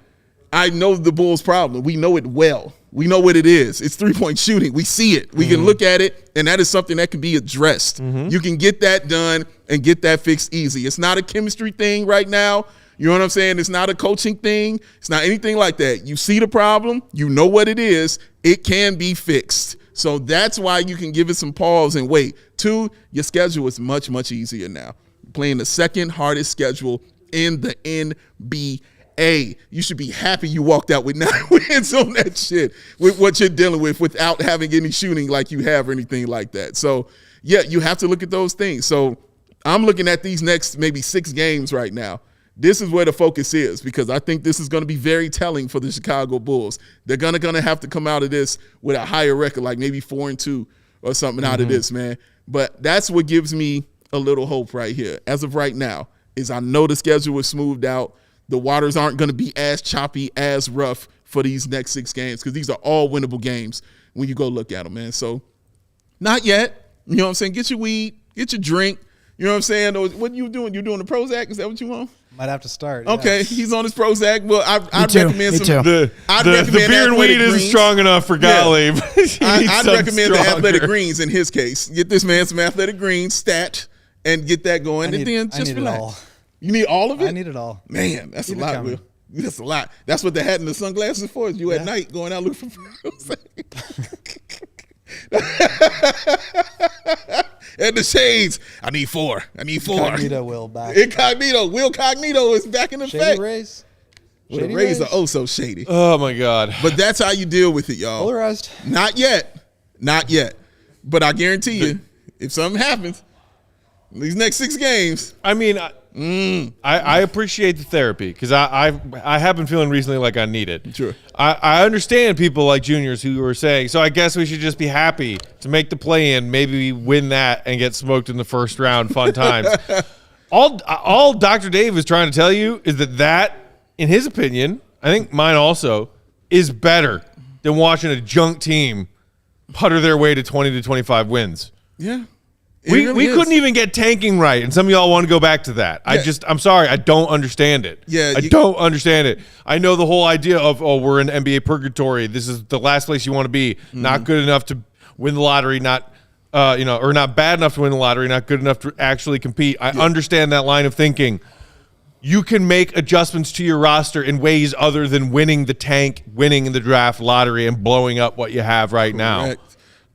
Speaker 2: I know the Bulls' problem. We know it well. We know what it is. It's 3-point shooting. We see it. We can look at it, and that is something that can be addressed. You can get that done and get that fixed easy. It's not a chemistry thing right now. You know what I'm saying? It's not a coaching thing. It's not anything like that. You see the problem. You know what it is. It can be fixed. So that's why you can give it some pause and wait. 2, your schedule is much, much easier now. Playing the second hardest schedule in the NBA. You should be happy you walked out with 9 wins on that shit, with what you're dealing with without having any shooting like you have or anything like that. So, yeah, you have to look at those things. So I'm looking at these next maybe 6 games right now. This is where the focus is, because I think this is going to be very telling for the Chicago Bulls. They're going to have to come out of this with a higher record, like maybe 4-2 or something out of this, man. But that's what gives me a little hope right here. As of right now, is I know the schedule is smoothed out. The waters aren't going to be as choppy, as rough for these next 6 games, because these are all winnable games when you go look at them, man. So not yet. You know what I'm saying? Get your weed, get your drink. You know what I'm saying? Or what are you doing? You doing the Prozac? Is that what you want?
Speaker 3: Might have to start. Yeah.
Speaker 2: Okay, he's on his Prozac. Well, I'd
Speaker 4: too,
Speaker 2: recommend
Speaker 4: me
Speaker 2: some.
Speaker 4: too.
Speaker 2: I'd
Speaker 1: The
Speaker 2: recommend
Speaker 1: beer and
Speaker 2: Athletic
Speaker 1: weed isn't
Speaker 2: Greens.
Speaker 1: strong enough for Gottlieb.
Speaker 2: I'd recommend the Athletic Greens in his case. Get this man some Athletic Greens stat and get that going, and then just
Speaker 3: it
Speaker 2: relax.
Speaker 3: all.
Speaker 2: You need all of it?
Speaker 3: I need it all.
Speaker 2: Man, that's
Speaker 3: Keep
Speaker 2: a
Speaker 3: it
Speaker 2: lot,
Speaker 3: coming.
Speaker 2: Will. That's a lot. That's what the hat and the sunglasses is for. Is you at night going out looking for and the shades. I need 4.
Speaker 3: Incognito will back.
Speaker 2: Incognito. Will Cognito is back in effect.
Speaker 3: Shady Rays.
Speaker 2: Well, the
Speaker 3: Shady
Speaker 2: Rays
Speaker 3: Rays.
Speaker 2: are oh so shady.
Speaker 1: Oh my God.
Speaker 2: But that's how you deal with it, y'all.
Speaker 3: Polarized.
Speaker 2: Not yet. But I guarantee you, if something happens, these next 6 games.
Speaker 1: I mean, I appreciate the therapy because I have been feeling recently like I need it.
Speaker 2: Sure.
Speaker 1: I understand people like juniors who are saying, so I guess we should just be happy to make the play-in, maybe win that and get smoked in the first round. Fun times. All Dr. Dave is trying to tell you is that, in his opinion, I think mine also, is better than watching a junk team putter their way to 20 to 25 wins.
Speaker 2: Yeah.
Speaker 1: We couldn't even get tanking right, and some of y'all want to go back to that.
Speaker 2: Yeah.
Speaker 1: I'm sorry, I don't understand it.
Speaker 2: Yeah,
Speaker 1: I don't understand it. I know the whole idea of, we're in NBA purgatory. This is the last place you want to be. Not good enough to win the lottery, not or not bad enough to win the lottery, not good enough to actually compete. I understand that line of thinking. You can make adjustments to your roster in ways other than winning the tank, winning in the draft lottery, and blowing up what you have right now.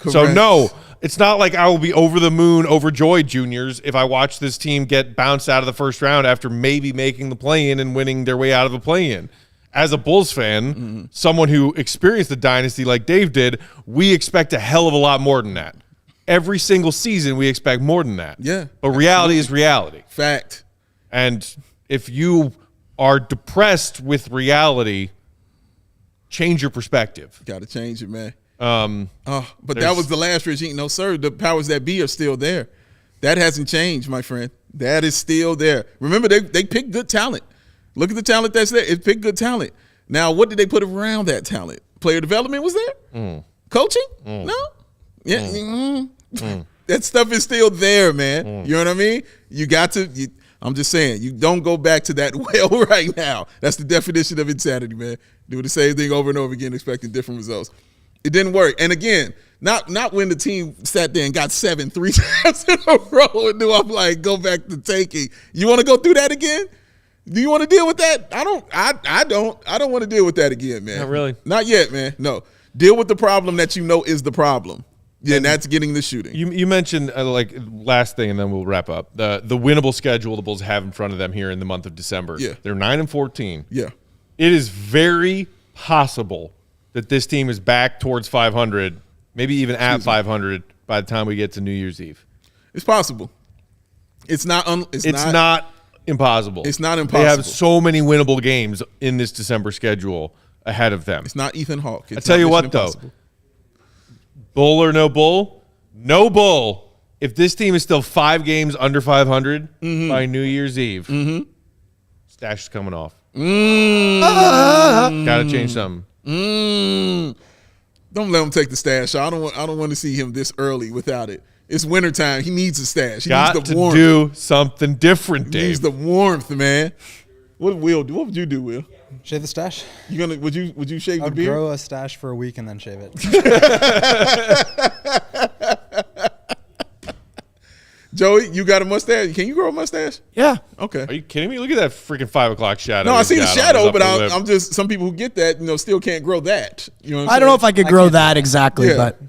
Speaker 1: So no, it's not like I will be over the moon, overjoyed, juniors, if I watch this team get bounced out of the first round after maybe making the play-in and winning their way out of the play-in. As a Bulls fan, someone who experienced the dynasty like Dave did, we expect a hell of a lot more than that. Every single season, we expect more than that.
Speaker 2: Yeah.
Speaker 1: But reality is reality.
Speaker 2: Fact.
Speaker 1: And if you are depressed with reality, change your perspective.
Speaker 2: Got to change it, man. But that was the last regime. No, sir. The powers that be are still there. That hasn't changed, my friend. That is still there. Remember, they picked good talent. Look at the talent that's there. It picked good talent. Now, what did they put around that talent? Player development was there? Coaching? No? Yeah. That stuff is still there, man. You know what I mean? You got to I'm just saying, you don't go back to that well right now. That's the definition of insanity, man. Do the same thing over and over again, expecting different results. It didn't work. And again, not when the team sat there and got 7 3 times in a row and I'm like, go back to tanking. You want to go through that again? Do you want to deal with that? I don't want to deal with that again, man.
Speaker 1: Not really.
Speaker 2: Not yet, man. No. Deal with the problem that you know is the problem. Yeah, and that's getting the shooting.
Speaker 1: You mentioned last thing, and then we'll wrap up the winnable schedule the Bulls have in front of them here in the month of December.
Speaker 2: Yeah,
Speaker 1: they're 9-14.
Speaker 2: Yeah,
Speaker 1: it is very possible that this team is back towards 500, maybe even at 500 by the time we get to New Year's Eve.
Speaker 2: It's possible. It's not
Speaker 1: impossible.
Speaker 2: It's not impossible.
Speaker 1: They have so many winnable games in this December schedule ahead of them.
Speaker 2: It's not Ethan Hawke.
Speaker 1: I tell you what, though. Bull or no bull? No bull. If this team is still 5 games under 500 by New Year's Eve, stash is coming off. Got to change something.
Speaker 2: Don't let him take the stash. I don't want to see him this early without it. It's wintertime. He needs a stash. He
Speaker 1: Got
Speaker 2: needs the
Speaker 1: to
Speaker 2: warmth.
Speaker 1: do something different, Dave.
Speaker 2: He needs the warmth, man. What would you do, Will?
Speaker 3: Shave the stash.
Speaker 2: Would you shave the
Speaker 3: I'd
Speaker 2: beard?
Speaker 3: grow a stash for a week and then shave it.
Speaker 2: Joey, you got a mustache? Can you grow a mustache?
Speaker 4: Yeah.
Speaker 2: Okay.
Speaker 1: Are you kidding me? Look at that freaking 5 o'clock shadow.
Speaker 2: No, I
Speaker 1: he's
Speaker 2: see the
Speaker 1: got on his
Speaker 2: shadow, but
Speaker 1: upper lip.
Speaker 2: I'm just some people who get that, still can't grow that. You know what I'm
Speaker 4: I don't know if I could grow that exactly,
Speaker 2: Yeah.
Speaker 4: but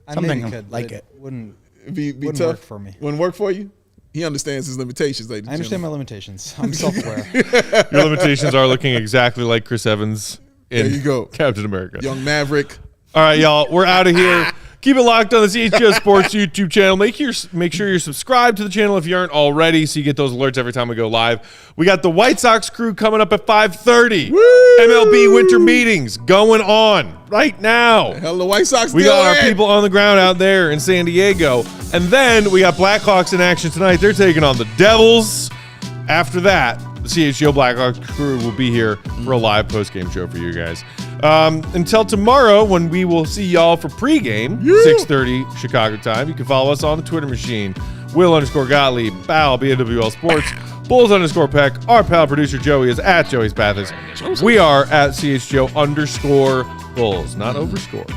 Speaker 3: I
Speaker 4: something
Speaker 3: maybe could,
Speaker 4: like
Speaker 3: but
Speaker 4: it.
Speaker 3: Wouldn't
Speaker 2: be
Speaker 3: wouldn't
Speaker 2: tough
Speaker 3: work for me.
Speaker 2: Wouldn't work for you? He understands his limitations, ladies and
Speaker 3: I understand my
Speaker 2: gentlemen.
Speaker 3: limitations. I'm self-aware.
Speaker 1: Your limitations are looking exactly like Chris Evans in
Speaker 2: There you go.
Speaker 1: Captain America.
Speaker 2: Young Maverick.
Speaker 1: All right, y'all. We're out of here. Keep it locked on the CHGO Sports YouTube channel. Make sure you're subscribed to the channel if you aren't already, so you get those alerts every time we go live. We got the White Sox crew coming up at 5:30. MLB winter meetings going on right now.
Speaker 2: Hell, the White Sox
Speaker 1: We
Speaker 2: still
Speaker 1: got our
Speaker 2: in.
Speaker 1: people on the ground out there in San Diego. And then we got Blackhawks in action tonight. They're taking on the Devils. After that, the CHGO Blackhawks crew will be here for a live post-game show for you guys. Until tomorrow, when we will see y'all for pregame, 6:30 Chicago time. You can follow us on the Twitter machine. Will_Gottlieb, Bal, BNWL Sports, Bulls_Peck. Our pal producer Joey is at Joey's Pathos. We are at CHGO_Bulls, not overscore.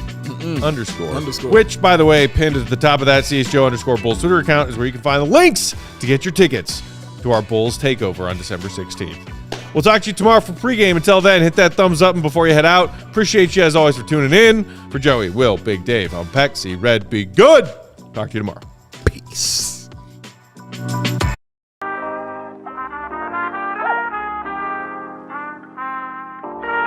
Speaker 1: Underscore. Which, by the way, pinned at the top of that CHGO_Bulls Twitter account is where you can find the links to get your tickets to our Bulls takeover on December 16th. We'll talk to you tomorrow for pregame. Until then, hit that thumbs up before you head out. Appreciate you as always for tuning in. For Joey, Will, Big Dave, I'm Peck. See Red, be good. Talk to you tomorrow.
Speaker 2: Peace.